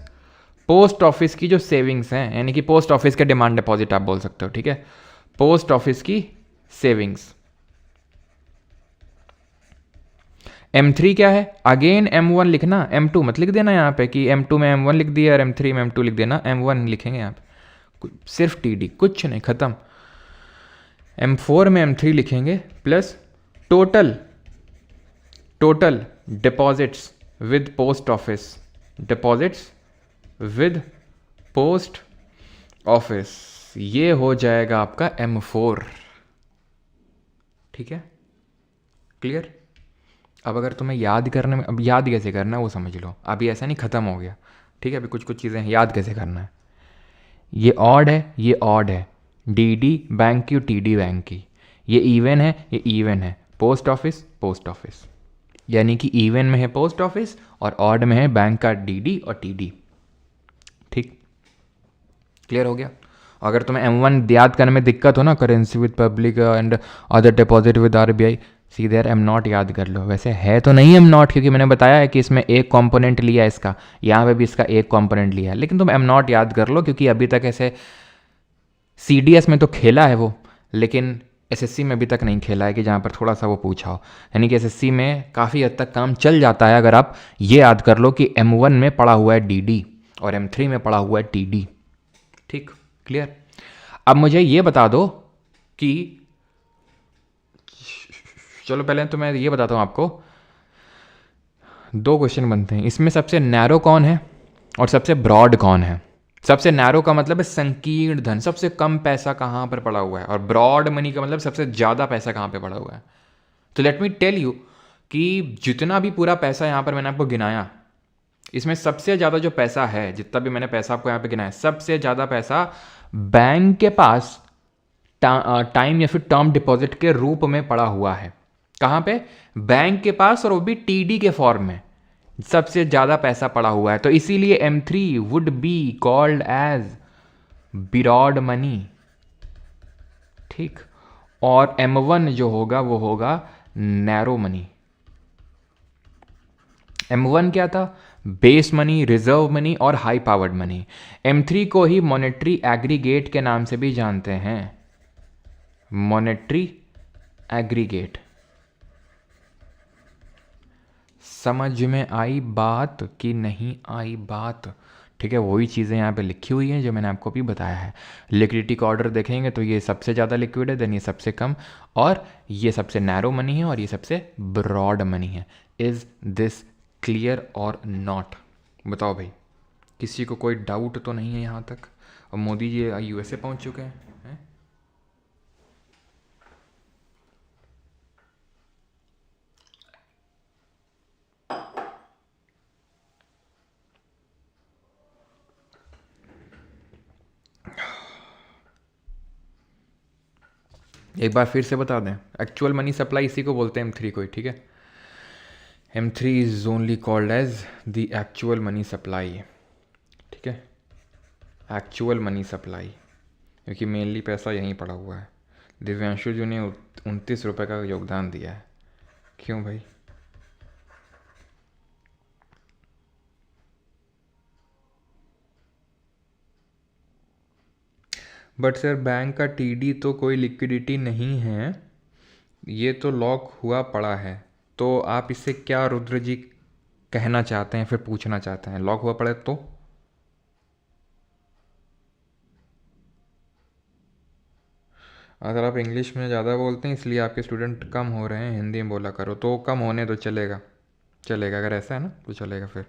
post office की जो सेविंग्स हैं, यानी कि पोस्ट ऑफिस के डिमांड डिपॉजिट आप बोल सकते हो, ठीक है, पोस्ट ऑफिस की सेविंग्स। M3 क्या है, अगेन M1 लिखना, M2 मत लिख देना यहाँ पे कि M2 में M1 लिख दिया और M3 में M2 लिख देना, M1 लिखेंगे यहाँ पे, सिर्फ TD, कुछ नहीं, खत्म। M4 में M3 लिखेंगे plus total deposits with post office, deposits with post office, ये हो जाएगा आपका M4, ठीक है, क्लियर। अब अगर तुम्हें याद करने में, अब याद कैसे करना है वो समझ लो, अभी ऐसा नहीं ख़त्म हो गया, ठीक है, अभी कुछ चीज़ें याद कैसे करना है। ये ऑड है, ये ऑड है, DD बैंक की और TD बैंक की, ये इवन है, ये इवन है, पोस्ट ऑफिस, यानी कि इवन में है पोस्ट ऑफिस और ऑड में है बैंक का DD और TD, ठीक, क्लियर हो गया। अगर तुम्हें M1 याद करने में दिक्कत हो ना, currency with public and other deposit with RBI, सीधे M0 याद कर लो। वैसे है तो नहीं M0, क्योंकि मैंने बताया है कि इसमें एक कंपोनेंट लिया है इसका, यहाँ पे भी इसका एक कंपोनेंट लिया है, लेकिन तुम M0 याद कर लो, क्योंकि अभी तक ऐसे CDS में तो खेला है वो, लेकिन SSC में अभी तक नहीं खेला है कि जहाँ पर थोड़ा सा वो पूछा हो, यानी कि SSC में काफ़ी हद तक काम चल जाता है अगर आप ये याद कर लो कि M1 में पड़ा हुआ है DD और M3 में पड़ा हुआ है TD, ठीक, क्लियर। अब मुझे ये बता दो कि, चलो पहले तो मैं ये बताता हूँ आपको, दो क्वेश्चन बनते हैं इसमें, सबसे नैरो कौन है और सबसे ब्रॉड कौन है। सबसे नैरो का मतलब है संकीर्ण धन, सबसे कम पैसा कहाँ पर पड़ा हुआ है, और ब्रॉड मनी का मतलब सबसे ज़्यादा पैसा कहाँ पे पड़ा हुआ है। तो लेट मी टेल यू कि जितना भी पूरा पैसा यहाँ पर मैंने आपको गिनाया, इसमें सबसे ज़्यादा जो पैसा है, जितना भी मैंने पैसा आपको यहाँ पे गिनाया, सबसे ज़्यादा पैसा बैंक के पास टाइम या फिर टर्म डिपॉजिट के रूप में पड़ा हुआ है। कहाँ पे, बैंक के पास, और वो भी TD के फॉर्म में सबसे ज़्यादा पैसा पड़ा हुआ है। तो इसीलिए M3 would be called as broad money, ठीक, और M1 जो होगा वो होगा नैरो मनी। M1 क्या था, बेस मनी, रिजर्व मनी और हाई पावर्ड मनी। M3 को ही मॉनेटरी एग्रीगेट के नाम से भी जानते हैं, मॉनेटरी एग्रीगेट। समझ में आई बात कि नहीं आई बात, ठीक है, वही चीज़ें यहाँ पे लिखी हुई हैं जो मैंने आपको भी बताया है। लिक्विडिटी का ऑर्डर देखेंगे तो ये सबसे ज़्यादा लिक्विड है, देन ये सबसे कम, और ये सबसे नैरो मनी है, और ये सबसे ब्रॉड मनी है। इज़ दिस क्लियर और नॉट, बताओ भाई, किसी को कोई डाउट तो नहीं है यहाँ तक। और मोदी जी USA पहुँच चुके हैं। एक बार फिर से बता दें, एक्चुअल मनी सप्लाई इसी को बोलते हैं, M3 को ही, ठीक है। M3 is only called as the actual money supply, ठीक है, एक्चुअल मनी सप्लाई, क्योंकि मेनली पैसा यहीं पड़ा हुआ है। दिव्यांशु जी ने 29 रुपये का योगदान दिया है, क्यों भाई? बट सर बैंक का TD तो कोई लिक्विडिटी नहीं है, ये तो लॉक हुआ पड़ा है, तो आप इससे क्या रुद्र जी कहना चाहते हैं, फिर पूछना चाहते हैं? लॉक हुआ पड़ा है तो अगर आप इंग्लिश में ज़्यादा बोलते हैं इसलिए आपके स्टूडेंट कम हो रहे हैं, हिंदी में बोला करो, तो कम होने तो चलेगा, चलेगा, अगर ऐसा है ना तो चलेगा। फिर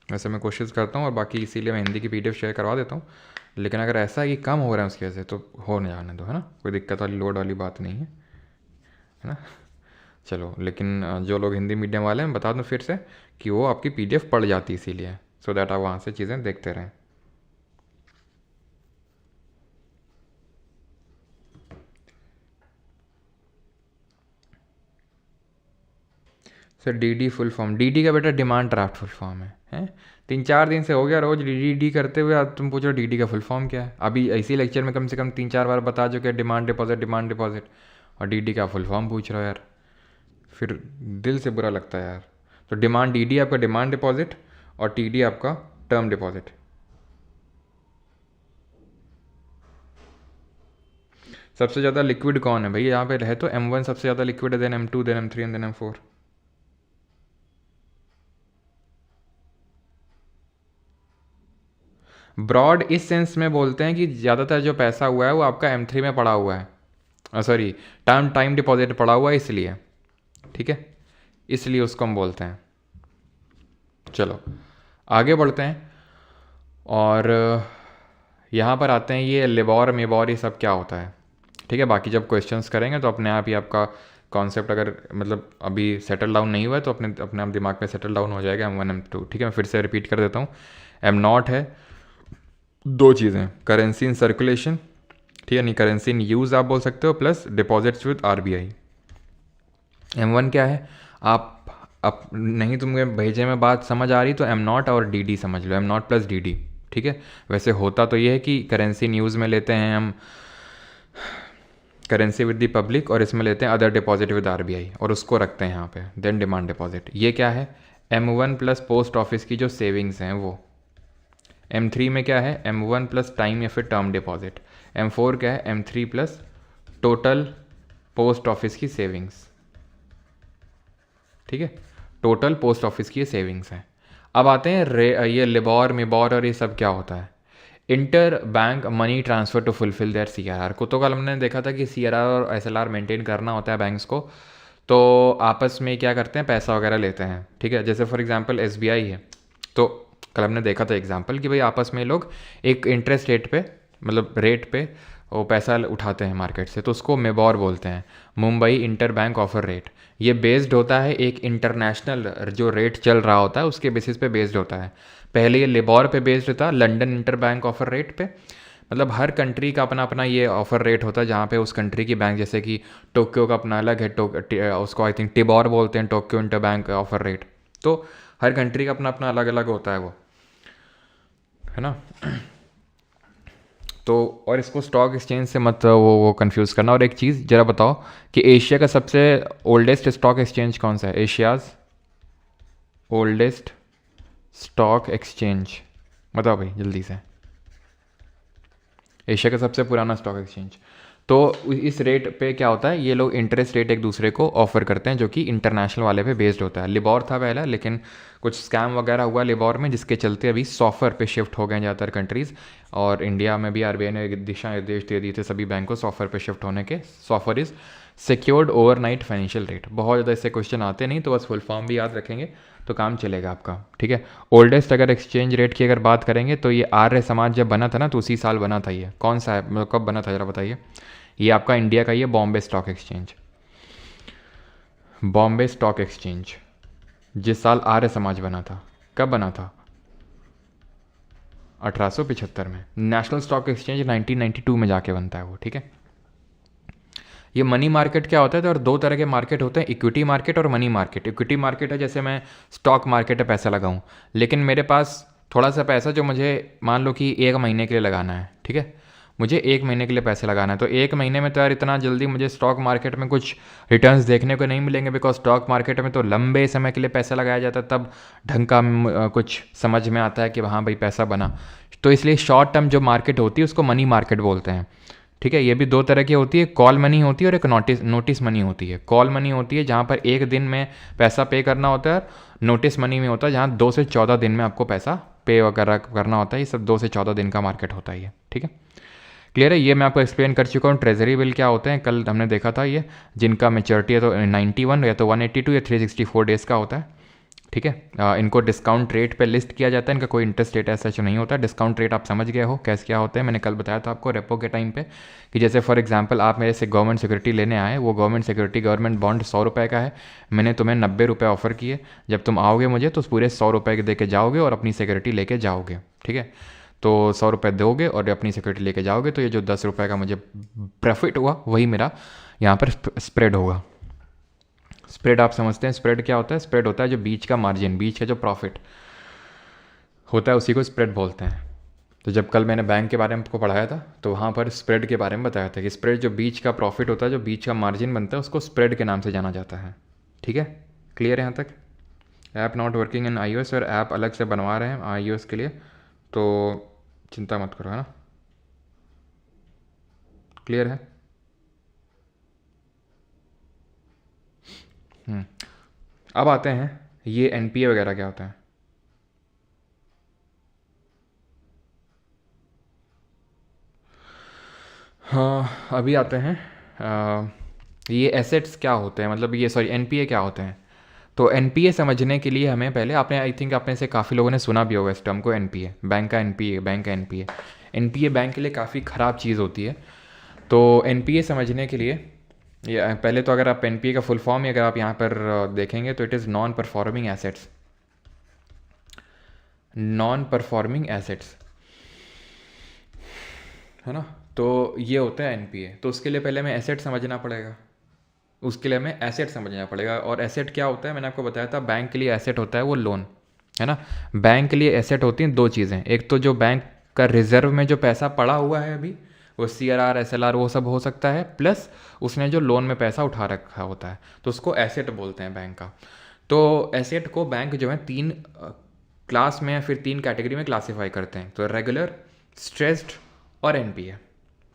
वैसे मैं कोशिश करता हूँ, और बाकी इसीलिए मैं हिंदी की PDF शेयर करवा देता हूँ, लेकिन अगर ऐसा है कि कम हो रहा है उसकी वजह से, तो हो नहीं जाने दो, है ना, कोई दिक्कत वाली लोड वाली बात नहीं है, है ना। चलो, लेकिन जो लोग हिंदी मीडियम वाले हैं बता दूं फिर से कि वो आपकी पीडीएफ पड़ जाती है, इसीलिए सो दैट आप वहाँ से चीज़ें देखते रहें। Sir DD full form, DD का बेटा डिमांड ड्राफ्ट फुल फॉर्म है, हैं? 3-4 दिन से हो गया रोज डीडी करते हुए, अब तुम पूछो डीडी का फुल फॉर्म क्या है। अभी इसी लेक्चर में कम से कम 3-4 बार बता चुके डिमांड डिपॉजिट, और डीडी का फुल फॉर्म पूछ रहे हो यार, फिर दिल से बुरा लगता है यार। तो डिमांड डीडी आपका डिमांड डिपॉजिट और टीडी आपका टर्म डिपॉजिट। सबसे ज़्यादा लिक्विड कौन है भैया यहाँ पे? रहे तो M1 सबसे ज़्यादा लिक्विड है, then M2, then M3 and then M4। Broad इस सेंस में बोलते हैं कि ज़्यादातर जो पैसा हुआ है वो आपका M3 में पड़ा हुआ है, सॉरी टाइम डिपॉजिट पड़ा हुआ है इसलिए, ठीक है, इसलिए उसको हम बोलते हैं। चलो आगे बढ़ते हैं, और यहाँ पर आते हैं ये लिबॉर मेबॉर ये सब क्या होता है, ठीक है। बाकी जब क्वेश्चंस करेंगे तो अपने आप ही आपका कॉन्सेप्ट अगर मतलब अभी सेटल डाउन नहीं हुआ है तो अपने आप दिमाग में सेटल डाउन हो जाएगा M1 M2, ठीक है। मैं फिर से रिपीट कर देता हूँ, M0 है दो चीज़ें, करेंसी इन सर्कुलेशन, ठीक है, नहीं करेंसी इन यूज़ आप बोल सकते हो, plus deposits with RBI। M1 क्या है, आप नहीं तुम्हें भेजे में बात समझ आ रही तो M0 और DD समझ लो, M0 प्लस DD, ठीक है। वैसे होता तो ये है कि करेंसी इन यूज़ में लेते हैं हम करेंसी विद द पब्लिक, और इसमें लेते हैं अदर डिपॉजिट विद RBI और उसको रखते हैं यहाँ पे, देन डिमांड डिपॉजिट। ये क्या है, M1 प्लस पोस्ट ऑफिस की जो सेविंग्स हैं वो। M3 में क्या है, M1 प्लस टाइम या फिर टर्म डिपॉजिट। M4 क्या है, M3 plus total post office की सेविंग्स, ठीक है, टोटल पोस्ट ऑफिस की ये सेविंग्स हैं। अब आते हैं ये लिबॉर मेबॉर और ये सब क्या होता है। Inter bank money transfer to fulfil their CRR को तो कल हमने देखा था कि CRR और SLR मेंटेन करना होता है बैंक्स को, तो आपस में क्या करते हैं, पैसा वगैरह लेते हैं, ठीक है। जैसे फॉर एग्जांपल SBI है, तो कल हमने देखा था एग्जांपल कि भाई आपस में लोग एक इंटरेस्ट रेट पे, मतलब रेट पे वो पैसा उठाते हैं मार्केट से, तो उसको मेबॉर बोलते हैं, Mumbai inter bank offer rate. ये बेस्ड होता है एक इंटरनेशनल जो रेट चल रहा होता है उसके बेसिस पे बेस्ड होता है। पहले ये लिबॉर पे बेस्ड था, London inter bank offer rate पे, मतलब हर कंट्री का अपना अपना ये ऑफर रेट होता है जहाँ पे उस कंट्री की बैंक, जैसे कि टोक्यो का अपना अलग है, उसको आई थिंक टिबॉर बोलते हैं, Tokyo inter bank offer rate. तो हर कंट्री का अपना अपना अलग अलग होता है वो, है ना। तो और इसको स्टॉक एक्सचेंज से मत वो कंफ्यूज करना। और एक चीज़ ज़रा बताओ कि एशिया का सबसे ओल्डेस्ट स्टॉक एक्सचेंज कौन सा है, एशियाज़ ओल्डेस्ट स्टॉक एक्सचेंज, बताओ भाई जल्दी से। एशिया का सबसे पुराना स्टॉक एक्सचेंज। तो इस रेट पे क्या होता है, ये लोग इंटरेस्ट रेट एक दूसरे को ऑफर करते हैं जो कि इंटरनेशनल वाले पे बेस्ड होता है। लिबॉर था पहला, लेकिन कुछ स्कैम वगैरह हुआ लिबॉर में जिसके चलते अभी सॉफर पे शिफ्ट हो गए ज़्यादातर कंट्रीज़, और इंडिया में भी RBI ने दिशा निर्देश दे दिए थे सभी बैंक को सॉफर पे शिफ्ट होने के। SOFR is secured overnight financial rate. बहुत ज़्यादा इससे क्वेश्चन आते नहीं, तो बस फुल फॉर्म भी याद रखेंगे तो काम चलेगा आपका, ठीक है। ओल्डेस्ट अगर एक्सचेंज रेट की अगर बात करेंगे तो ये आर्य समाज जब बना था ना, तो उसी साल बना था। ये कौन सा है, मतलब कब बना था ज़रा बताइए। ये आपका इंडिया का, ये Bombay stock exchange, Bombay stock exchange जिस साल आर्य समाज बना था, कब बना था, 1875 में। नेशनल स्टॉक एक्सचेंज 1992 में जाके बनता है वो, ठीक है। ये मनी मार्केट क्या होता है, तो और दो तरह के मार्केट होते हैं, इक्विटी मार्केट और मनी मार्केट। इक्विटी मार्केट है जैसे मैं स्टॉक मार्केट में पैसा लगाऊं, लेकिन मेरे पास थोड़ा सा पैसा जो मुझे मान लो कि 1 महीने के लिए लगाना है, ठीक है, मुझे 1 महीने के लिए पैसे लगाना है। तो 1 महीने में तो यार इतना जल्दी मुझे स्टॉक मार्केट में कुछ रिटर्न्स देखने को नहीं मिलेंगे, बिकॉज स्टॉक मार्केट में तो लंबे समय के लिए पैसा लगाया जाता है, तब ढंग का कुछ समझ में आता है कि हाँ भाई पैसा बना। तो इसलिए शॉर्ट टर्म जो मार्केट होती है उसको मनी मार्केट बोलते हैं, ठीक है। ये भी दो तरह की होती है, कॉल मनी होती है और एक नोटिस मनी होती है। कॉल मनी होती है जहाँ पर 1 दिन में पैसा पे करना होता है, नोटिस मनी में होता है जहाँ 2 से 14 दिन में आपको पैसा पे वगैरह करना होता है। ये सब 2 से 14 दिन का मार्केट होता है ये, ठीक है। क्लियर है, ये मैं आपको एक्सप्लेन कर चुका हूँ। ट्रेजरी बिल क्या होते हैं कल हमने देखा था, ये जिनका मेच्योरिटी है तो 91 या तो 182 या 364 डेज़ का होता है, ठीक है। इनको डिस्काउंट रेट पे लिस्ट किया जाता है, इनका कोई इंटरेस्ट रेट ऐसा नहीं होता। डिस्काउंट रेट आप समझ गए हो कैसे क्या होते हैं, मैंने कल बताया था आपको रेपो के टाइम पे कि जैसे फॉर एग्जांपल आप मेरे से गवर्नमेंट सिक्योरिटी लेने आए, वो गवर्नमेंट सिक्योरिटी गवर्नमेंट बॉन्ड 100 रुपये का है, मैंने तुम्हें 90 रुपये ऑफर किए, जब तुम आओगे मुझे तो पूरे 100 रुपये के दे के जाओगे और अपनी सिक्योरिटी लेके जाओगे। ठीक है, तो 100 रुपये दोगे और अपनी सिक्योरिटी लेके जाओगे, तो ये जो 10 रुपये का मुझे प्रॉफिट हुआ वही मेरा यहाँ पर स्प्रेड होगा। स्प्रेड आप समझते हैं, स्प्रेड क्या होता है? स्प्रेड होता है जो बीच का मार्जिन, बीच का जो प्रॉफिट होता है उसी को स्प्रेड बोलते हैं। तो जब कल मैंने बैंक के बारे में आपको पढ़ाया था तो वहाँ पर स्प्रेड के बारे में बताया था कि स्प्रेड जो बीच का प्रॉफिट होता है, जो बीच का मार्जिन बनता है, उसको स्प्रेड के नाम से जाना जाता है। ठीक है, क्लियर है यहाँ तक? App not working in iOS, और ऐप अलग से बनवा रहे हैं iOS के लिए, तो चिंता मत करो, है ना? क्लियर है? अब आते हैं ये NPA वगैरह क्या होता है। हाँ, अभी आते हैं ये एसेट्स क्या होते हैं, मतलब ये सॉरी NPA क्या होते हैं। तो NPA समझने के लिए हमें पहले, आपने आई थिंक आपने से काफ़ी लोगों ने सुना भी होगा इस टर्म को, NPA बैंक का NPA, बैंक का NPA बैंक के लिए काफ़ी ख़राब चीज़ होती है। तो NPA समझने के लिए ये पहले तो अगर आप NPA का फुल फॉर्म ही अगर आप यहाँ पर देखेंगे तो it is non performing assets, non performing assets, है ना? तो ये होता है NPA। तो उसके लिए पहले हमें एसेट समझना पड़ेगा, उसके लिए हमें एसेट समझना पड़ेगा। और एसेट क्या होता है, मैंने आपको बताया था बैंक के लिए एसेट होता है वो लोन, है ना? बैंक के लिए एसेट होती हैं दो चीज़ें, एक तो जो बैंक का रिजर्व में जो पैसा पड़ा हुआ है अभी, वो CRR SLR वो सब हो सकता है, प्लस उसने जो लोन में पैसा उठा रखा होता है, तो उसको एसेट बोलते हैं बैंक का। तो एसेट को बैंक जो है तीन क्लास में या फिर तीन कैटेगरी में क्लासीफाई करते हैं, तो रेगुलर, स्ट्रेस्ड और NPA।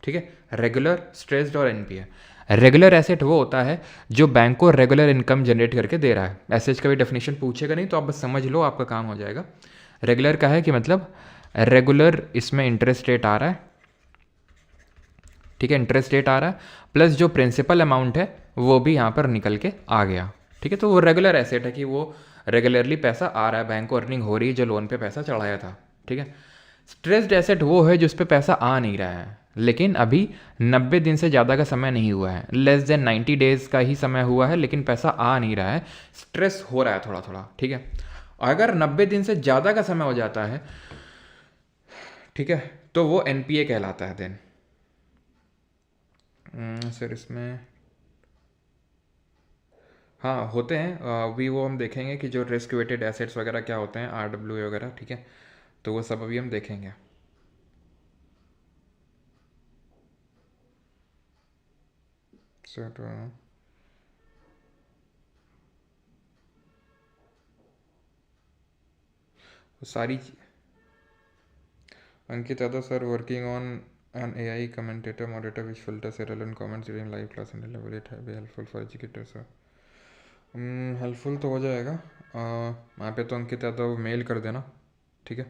ठीक है, रेगुलर, स्ट्रेस्ड और NPA। रेगुलर एसेट वो होता है जो बैंक को रेगुलर इनकम जनरेट करके दे रहा है। एसेट का भी डेफिनेशन पूछेगा नहीं, तो आप बस समझ लो, आपका काम हो जाएगा। रेगुलर का है कि मतलब रेगुलर इसमें इंटरेस्ट रेट आ रहा है, ठीक है, इंटरेस्ट रेट आ रहा है, प्लस जो प्रिंसिपल अमाउंट है वो भी यहाँ पर निकल के आ गया। ठीक है, तो वो रेगुलर एसेट है कि वो रेगुलरली पैसा आ रहा है, बैंक को अर्निंग हो रही है जो लोन पे पैसा चढ़ाया था। ठीक है, स्ट्रेस्ड एसेट वो है जिस पे पैसा आ नहीं रहा है, लेकिन अभी 90 दिन से ज़्यादा का समय नहीं हुआ है, लेस देन 90 डेज़ का ही समय हुआ है, लेकिन पैसा आ नहीं रहा है, स्ट्रेस हो रहा है थोड़ा थोड़ा। ठीक है, अगर 90 दिन से ज़्यादा का समय हो जाता है, ठीक है, तो वो NPA कहलाता है। देन सर इसमें हाँ होते हैं, अभी वो हम देखेंगे कि जो रिस्क वेटेड एसेट्स वगैरह क्या होते हैं, RWA वगैरह। ठीक है, तो वो सब अभी हम देखेंगे। Sir sorry Ankit Yadav sir working on an AI commentator moderator which filters irrelevant comments during live class and will it be helpful for educators sir? Helpful तो हो जाएगा। वहाँ पे तो अंकित यादव मेल कर देना। ठीक है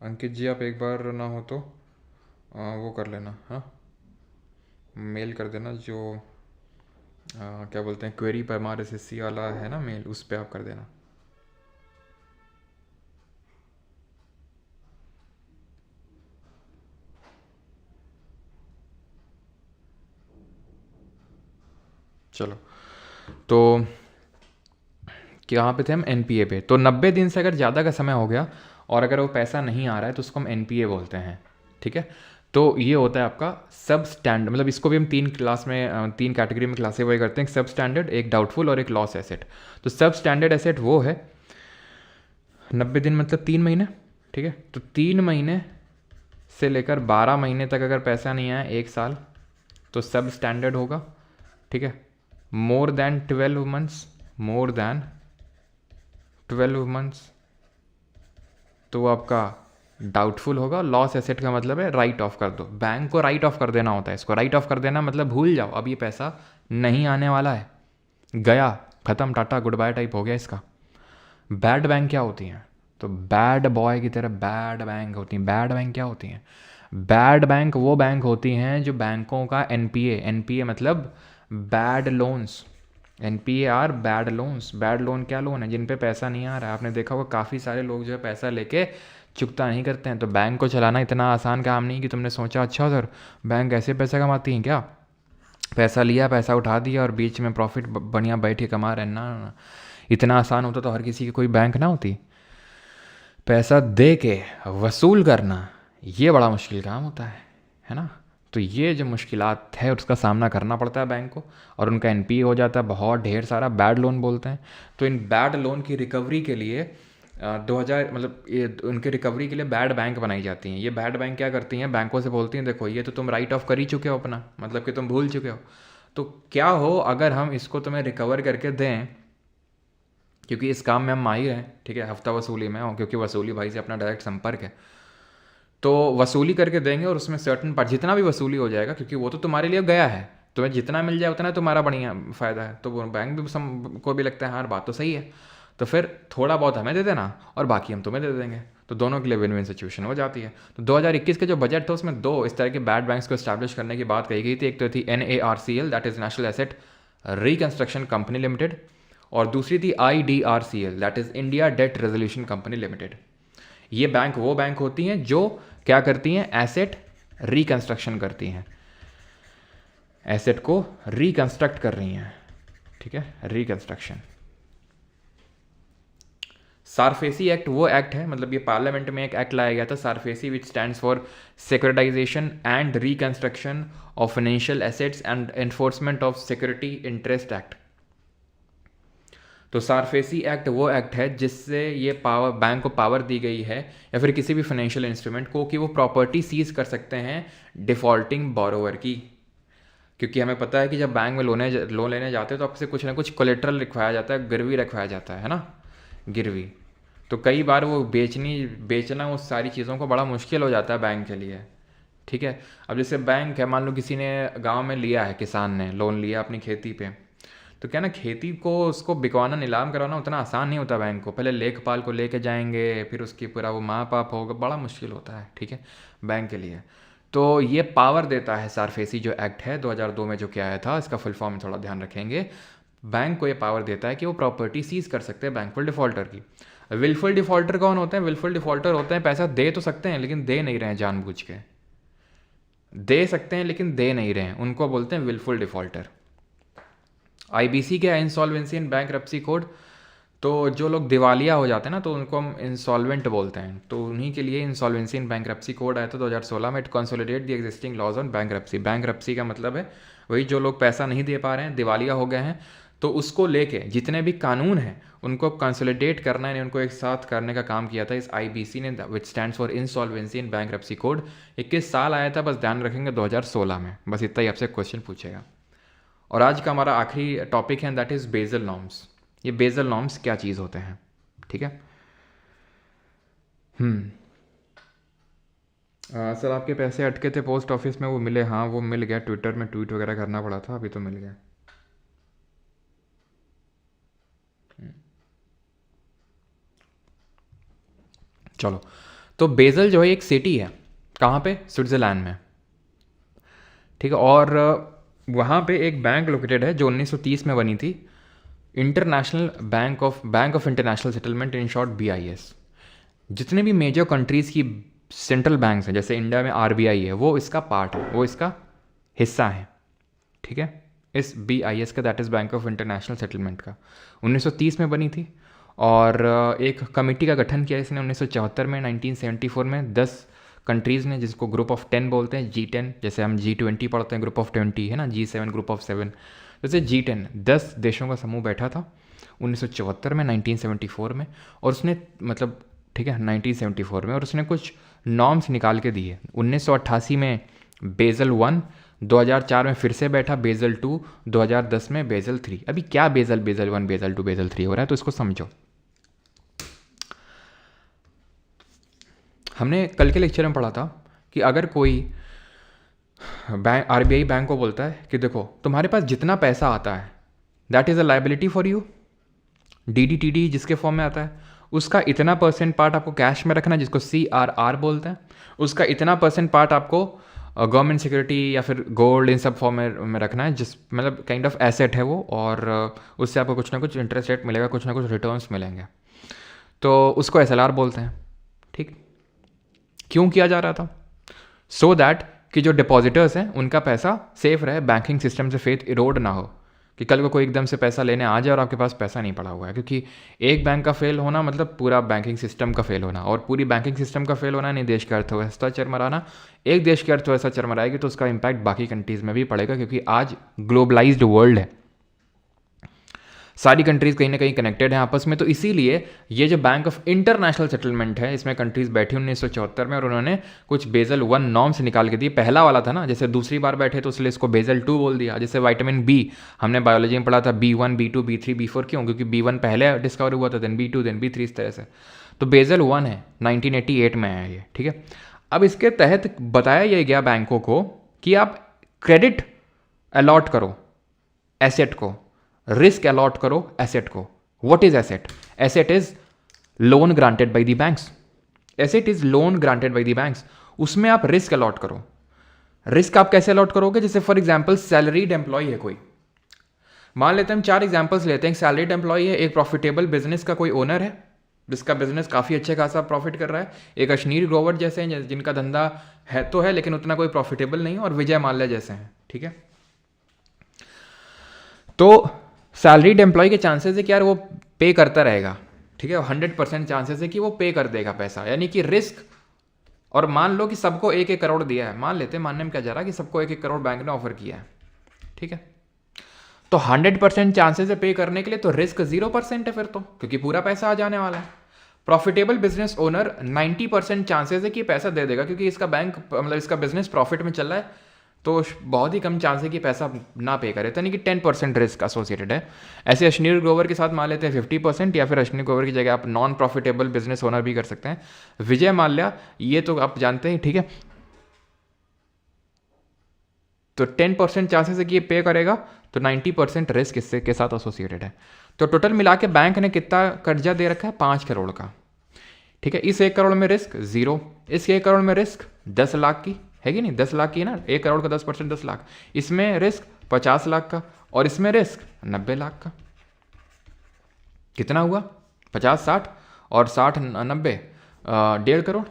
अंकित जी, आप एक बार ना हो तो वो कर लेना, हाँ, मेल कर देना, जो क्या बोलते हैं क्वेरी पर हमारे SSC वाला है ना मेल, उस पर आप कर देना। चलो, तो कहाँ पे थे हम? NPA पे। तो 90 दिन से अगर ज़्यादा का समय हो गया और अगर वो पैसा नहीं आ रहा है तो उसको हम NPA बोलते हैं। ठीक है, तो ये होता है आपका सब स्टैंडर्ड, मतलब इसको भी हम तीन क्लास में, तीन कैटेगरी में क्लासीफाई करते हैं, एक सब स्टैंडर्ड, एक डाउटफुल और एक लॉस एसेट। तो सब स्टैंडर्ड एसेट वो है 90 दिन मतलब 3 महीने। ठीक है, तो 3 महीने से लेकर 12 महीने तक अगर पैसा नहीं आया, 1 साल, तो सब स्टैंडर्ड होगा। ठीक है, more than 12 months, more than 12 months तो वो आपका डाउटफुल होगा। लॉस एसेट का मतलब है राइट ऑफ कर दो, बैंक को राइट ऑफ कर देना होता है। इसको राइट ऑफ कर देना मतलब भूल जाओ, अब ये पैसा नहीं आने वाला है, गया, खत्म, टाटा गुड बाय टाइप हो गया इसका। बैड बैंक क्या होती हैं? तो बैड बॉय की तरह बैड बैंक होती हैं। बैड बैंक क्या होती हैं? बैड बैंक वो बैंक होती हैं जो बैंकों का NPA, NPA मतलब bad loans, NPAR bad loans. Bad loan क्या लोन है? जिन पे पैसा नहीं आ रहा है। आपने देखा होगा काफ़ी सारे लोग जो है पैसा लेके चुकता नहीं करते हैं। तो बैंक को चलाना इतना आसान काम नहीं कि तुमने सोचा अच्छा सर बैंक ऐसे पैसा कमाती हैं क्या, पैसा लिया पैसा उठा दिया और बीच में प्रॉफिट बढ़िया बैठ के कमा रहे हैं। ना ना ना, इतना आसान होता तो हर किसी की कोई बैंक ना होती। पैसा दे के वसूल करना ये बड़ा मुश्किल काम होता है ना। तो ये जो मुश्किलात है उसका सामना करना पड़ता है बैंक को, और उनका NPA हो जाता है, बहुत ढेर सारा बैड लोन बोलते हैं। तो इन बैड लोन की रिकवरी के लिए 2000 मतलब ये उनके रिकवरी के लिए बैड बैंक बनाई जाती हैं। ये बैड बैंक क्या करती हैं, बैंकों से बोलती हैं देखो ये तो तुम राइट ऑफ कर ही चुके हो अपना, मतलब कि तुम भूल चुके हो, तो क्या हो अगर हम इसको तुम्हें रिकवर करके दें, क्योंकि इस काम में हम माहिर हैं, ठीक है, हफ्ता वसूली में, क्योंकि वसूली भाई से अपना डायरेक्ट संपर्क है, तो वसूली करके देंगे और उसमें सर्टन पर जितना भी वसूली हो जाएगा, क्योंकि वो तो तुम्हारे लिए गया है, तुम्हें जितना मिल जाए उतना तुम्हारा बढ़िया फ़ायदा है। तो वो बैंक भी को भी लगता है हाँ बात तो सही है, तो फिर थोड़ा बहुत हमें दे देना और बाकी हम तुम्हें दे देंगे, तो दोनों के लिए विन विन सिचुएशन हो जाती है। तो 2021 के जो बजट था उसमें दो इस तरह के बैड बैंक्स को इस्टेब्लिश करने की बात कही गई थी। एक तो थी NARCL, that is national asset reconstruction company limited, और दूसरी थी IDRCL, that is India debt resolution company limited. ये बैंक वो बैंक होती हैं जो क्या करती हैं, एसेट रिकंस्ट्रक्शन करती हैं, एसेट को रिकंस्ट्रक्ट कर रही हैं, ठीक है, रिकंस्ट्रक्शन। सारफेसी एक्ट वो एक्ट है, मतलब ये पार्लियामेंट में एक एक्ट लाया गया था SARFAESI, which stands for securitisation and reconstruction of financial assets and enforcement of security interest act. तो सारफेसी एक्ट वो एक्ट है जिससे ये पावर बैंक को पावर दी गई है, या फिर किसी भी फाइनेंशियल इंस्ट्रूमेंट को, कि वो प्रॉपर्टी सीज कर सकते हैं डिफ़ॉल्टिंग बोरोवर की। क्योंकि हमें पता है कि जब बैंक में लोन लेने जाते हैं तो आपसे कुछ ना कुछ कोलेट्रल रखवाया जाता है, गिरवी रखवाया जाता है ना, गिरवी। तो कई बार वो बेचना उस सारी चीज़ों को बड़ा मुश्किल हो जाता है बैंक के लिए, ठीक है। अब जैसे बैंक है, मान लो किसी ने गांव में लिया है, किसान ने लोन लिया अपनी खेती पे, तो क्या ना खेती को उसको बिकवाना नीलाम करवाना उतना आसान नहीं होता बैंक को। पहले लेखपाल को लेके जाएंगे, फिर उसकी पूरा वो माप आप होगा, बड़ा मुश्किल होता है, ठीक है, बैंक के लिए। तो ये पावर देता है सारफेसी जो एक्ट है 2002 में जो क्या आया था, इसका फुल फॉर्म थोड़ा ध्यान रखेंगे। बैंक को ये पावर देता है कि वो प्रॉपर्टी सीज कर सकते हैं बैंकफुल डिफॉल्टर की। विलफुल डिफॉल्टर कौन होते हैं? विलफुल डिफॉल्टर होते हैं पैसा दे तो सकते हैं लेकिन दे नहीं रहे हैं, जानबूझ के दे सकते हैं लेकिन दे नहीं रहे हैं, उनको बोलते हैं विलफुल डिफॉल्टर। IBC क्या है? Insolvency and bankruptcy code. तो जो लोग दिवालिया हो जाते हैं ना तो उनको हम इंसॉल्वेंट बोलते हैं, तो उन्हीं के लिए इंसॉल्वेंसी एंड बैंकरप्सी कोड आया था 2016 में। It consolidate the existing laws on bankruptcy. Bankruptcy का मतलब है वही जो लोग पैसा नहीं दे पा रहे हैं, दिवालिया हो गए हैं, तो उसको लेके जितने भी कानून हैं उनको कंसोलिडेट करना है, उनको एक साथ करने का काम किया था इस IBC ने, विच stands for insolvency and bankruptcy code. 21 साल आया था, बस ध्यान रखेंगे 2016 में, बस इतना ही आपसे क्वेश्चन पूछेगा। और आज का हमारा आखिरी टॉपिक है, दैट इज़ बेजल नॉर्म्स। ये बेजल नॉर्म्स क्या चीज़ होते हैं, ठीक है। सर आपके पैसे अटके थे पोस्ट ऑफिस में, वो मिले? हाँ वो मिल गया, ट्विटर में ट्वीट वगैरह करना पड़ा था, अभी तो मिल गया। चलो, तो बेजल जो है एक सिटी है, कहाँ पे? स्विट्ज़रलैंड में, ठीक है। और वहाँ पे एक बैंक लोकेटेड है जो 1930 में बनी थी, international bank of international settlement, in short BIS। जितने भी मेजर कंट्रीज़ की सेंट्रल बैंक्स हैं, जैसे इंडिया में RBI है, वो इसका पार्ट है, वो इसका हिस्सा है, ठीक है, इस BIS का, that is bank of international settlement का। 1930 में बनी थी, और एक कमेटी का गठन किया इसने 1974 में। 1974 में 10 कंट्रीज़ ने, जिसको ग्रुप ऑफ 10 बोलते हैं, G10, जैसे हम G20 पढ़ते हैं, ग्रुप ऑफ 20 है ना, G7 ग्रुप ऑफ 7, जैसे G10 10 देशों का समूह बैठा था 1974 में, 1974 में, और उसने मतलब, ठीक है, 1974 में, और उसने कुछ नॉर्म्स निकाल के दिए। 1988 में बेजल 1, 2004 में फिर से बैठा बेजल 2, 2010 में बेजल 3। अभी क्या बेजल 1, बेजल 2, बेजल 3 हो रहा है, तो इसको समझो। हमने कल के लेक्चर में पढ़ा था कि अगर कोई RBI बैंक को बोलता है कि देखो तुम्हारे पास जितना पैसा आता है that is a liability for you, DDTD जिसके फॉर्म में आता है, उसका इतना % पार्ट आपको कैश में रखना है, जिसको CRR बोलते हैं, उसका इतना % पार्ट आपको गवर्नमेंट सिक्योरिटी या फिर गोल्ड इन सब फॉर्म में रखना है, जिस मतलब काइंड ऑफ एसेट है वो, और उससे आपको कुछ ना कुछ इंटरेस्ट रेट मिलेगा, कुछ ना कुछ रिटर्न्स मिलेंगे, तो उसको एसएलआर बोलते हैं। ठीक, क्यों किया जा रहा था? सो दैट कि जो डिपॉजिटर्स हैं उनका पैसा सेफ रहे, बैंकिंग सिस्टम से फेथ इरोड ना हो, कि कल को कोई एकदम से पैसा लेने आ जाए और आपके पास पैसा नहीं पड़ा हुआ है, क्योंकि एक बैंक का फेल होना मतलब पूरा बैंकिंग सिस्टम का फेल होना, और पूरी बैंकिंग सिस्टम का फेल होना नहीं देश की अर्थव्यवस्था चरमराना। एक देश की अर्थव्यवस्था चरमराएगी तो उसका इम्पैक्ट बाकी कंट्रीज़ में भी पड़ेगा, क्योंकि आज ग्लोबलाइज्ड वर्ल्ड है, सारी कंट्रीज़ कहीं ना कहीं कनेक्टेड हैं आपस में। तो इसीलिए ये जो बैंक ऑफ इंटरनेशनल सेटलमेंट है, इसमें कंट्रीज़ बैठी 1974 में, और उन्होंने कुछ बेजल 1 नॉर्म्स निकाल के दिए। पहला वाला था ना, जैसे दूसरी बार बैठे तो इसलिए इसको बेजल 2 बोल दिया। जैसे विटामिन बी हमने बायोलॉजी में पढ़ा था, B1 B2 B3 B4, क्यों? क्योंकि B1 पहले डिस्कवर हुआ था, देन B2 देन B3, इस तरह से। तो बेजल 1 है, 1988 में है ये। ठीक है, अब इसके तहत बताया यह गया बैंकों को कि आप क्रेडिट अलॉट करो एसेट को, रिस्क अलॉट करो एसेट को। What is asset? Asset is loan granted by the banks. Asset is loan granted by the banks. उसमें आप रिस्क अलॉट करो। रिस्क आप कैसे अलॉट करोगे? जैसे फॉर एग्जांपल सैलरीड एम्प्लॉय है कोई, मान लेते हैं हम 4 एग्जांपल्स लेते हैं। एक सैलरीड एम्प्लॉय है, एक प्रॉफिटेबल बिजनेस का कोई ओनर है जिसका बिजनेस काफ़ी अच्छे खासा प्रॉफिट कर रहा है, एक अश्नीर ग्रोवर जैसे हैं जिनका धंधा है तो है लेकिन उतना कोई प्रॉफिटेबल नहीं है, और विजय माल्या जैसे हैं। ठीक है, तो सैलरीड एम्प्लॉय के चांसेस है कि यार वो पे करता रहेगा। ठीक है, 100% चांसेस है कि वो पे कर देगा पैसा, यानी कि रिस्क। और मान लो कि सबको 1-1 करोड़ दिया है, मान लेते हैं, मानने में क्या जा रहा है कि सबको 1-1 करोड़ बैंक ने ऑफर किया है। ठीक है, तो 100% चांसेस है पे करने के लिए, तो रिस्क 0% है फिर तो, क्योंकि पूरा पैसा आ जाने वाला है। प्रॉफिटेबल बिजनेस ओनर 90% चांसेस है कि पैसा दे देगा, क्योंकि इसका बैंक मतलब इसका बिजनेस प्रॉफिट में चल रहा है, तो बहुत ही कम चांस है कि पैसा ना पे करे, तो यानी कि 10% रिस्क एसोसिएटेड है। ऐसे अश्नीर ग्रोवर के साथ मान लेते हैं 50%, या फिर अश्नीर ग्रोवर की जगह आप नॉन प्रॉफिटेबल बिजनेस ओनर भी कर सकते हैं, विजय माल्या, ये तो आप जानते हैं। ठीक है, तो 10% चांसेस है कि ये पे करेगा, तो 90% रिस्क इससे के साथ एसोसिएटेड है। तो टोटल मिला के बैंक ने कितना कर्जा दे रखा है? 5 करोड़ का। ठीक है, इस 1 करोड़ में रिस्क 0, इस 1 करोड़ में रिस्क 10 लाख की है कि नहीं? 10 लाख की है ना, 1 करोड़ का 10% 10 लाख, इसमें रिस्क 50 लाख का, और इसमें रिस्क 90 लाख का। कितना हुआ? 50 60 और 60 90, 1.5 करोड़।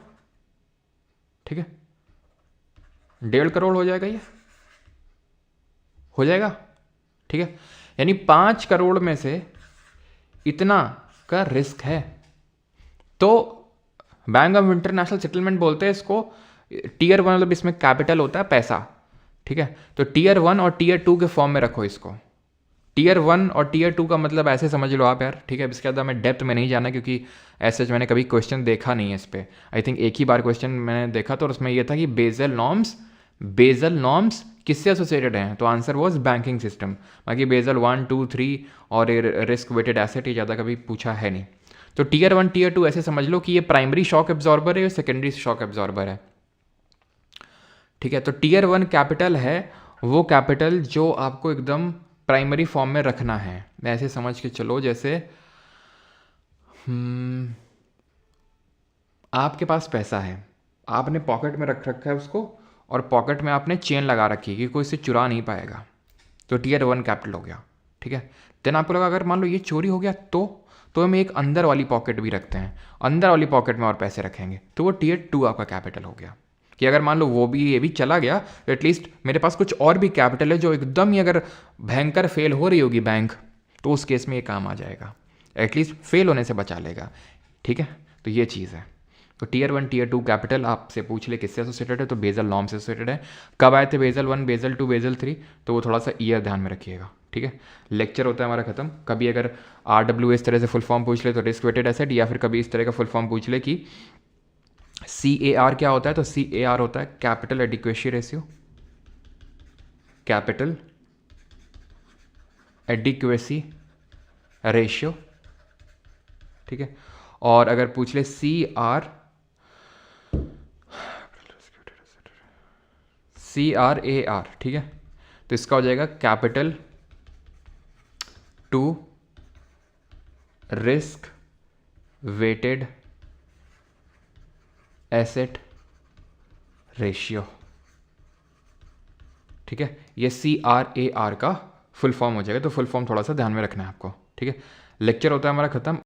ठीक है, 1.5 करोड़ हो जाएगा, ये हो जाएगा। ठीक है, यानी 5 करोड़ में से इतना का रिस्क है। तो बैंक ऑफ इंटरनेशनल सेटलमेंट बोलते हैं इसको टीयर 1, मतलब इसमें कैपिटल होता है पैसा। ठीक है, तो टीयर 1 और टीयर 2 के फॉर्म में रखो इसको। टीयर 1 और टीयर 2 का मतलब ऐसे समझ लो आप यार। ठीक है, इसके बाद मैं डेप्थ में नहीं जाना, क्योंकि ऐसे मैंने कभी क्वेश्चन देखा नहीं है इस पर। आई थिंक एक ही बार क्वेश्चन मैंने देखा, तो उसमें यह था कि बेजल नॉर्म्स किससे एसोसिएटेड हैं, तो आंसर वॉज बैंकिंग सिस्टम। बाकी बेजल 1 2 3 और रिस्क वेटेड एसेट ये ज़्यादा कभी पूछा है नहीं। तो टीयर 1 टीयर 2 ऐसे समझ लो कि ये प्राइमरी शॉक एब्जॉर्बर है, ये सेकेंडरी शॉक एब्जॉर्बर है। ठीक है, तो टीयर 1 कैपिटल है वो कैपिटल जो आपको एकदम प्राइमरी फॉर्म में रखना है। ऐसे समझ के चलो, जैसे आपके पास पैसा है, आपने पॉकेट में रख रखा है उसको, और पॉकेट में आपने चेन लगा रखी है कि कोई इसे चुरा नहीं पाएगा, तो टीयर 1 कैपिटल हो गया। ठीक है, देन आपको लगा अगर मान लो ये चोरी हो गया तो हम एक अंदर वाली पॉकेट भी रखते हैं, अंदर वाली पॉकेट में और पैसे रखेंगे, तो वो टीयर 2 आपका कैपिटल हो गया। कि अगर मान लो वो भी ये भी चला गया, तो एटलीस्ट मेरे पास कुछ और भी कैपिटल है जो एकदम ही अगर भयंकर फेल हो रही होगी बैंक, तो उस केस में ये काम आ जाएगा, एटलीस्ट फेल होने से बचा लेगा। ठीक है, तो ये चीज़ है। तो टीयर 1 टीयर 2 कैपिटल आपसे पूछ ले किससे एसोसिएटेड है, तो बेजल नॉर्म से एसोसिएटेड है। कब आए थे बेजल 1 बेजल 2 बेजल 3, तो वो थोड़ा सा ईयर ध्यान में रखिएगा। ठीक है, लेक्चर होता है हमारा खत्म। कभी अगर RW इस तरह से फुल फॉर्म पूछ ले तो रिस्क वेटेड एसेट, या फिर कभी इस तरह का फुल फॉर्म पूछ ले कि CAR क्या होता है, तो CAR होता है capital adequacy ratio, capital adequacy ratio. ठीक है, और अगर पूछ ले CRAR, ठीक है, तो इसका हो जाएगा capital to risk weighted asset ratio. ठीक है, ये CRAR का फुल फॉर्म हो जाएगा, तो फुल फॉर्म थोड़ा सा ध्यान में रखना है आपको, ठीक है। लेक्चर होता है हमारा ख़त्म।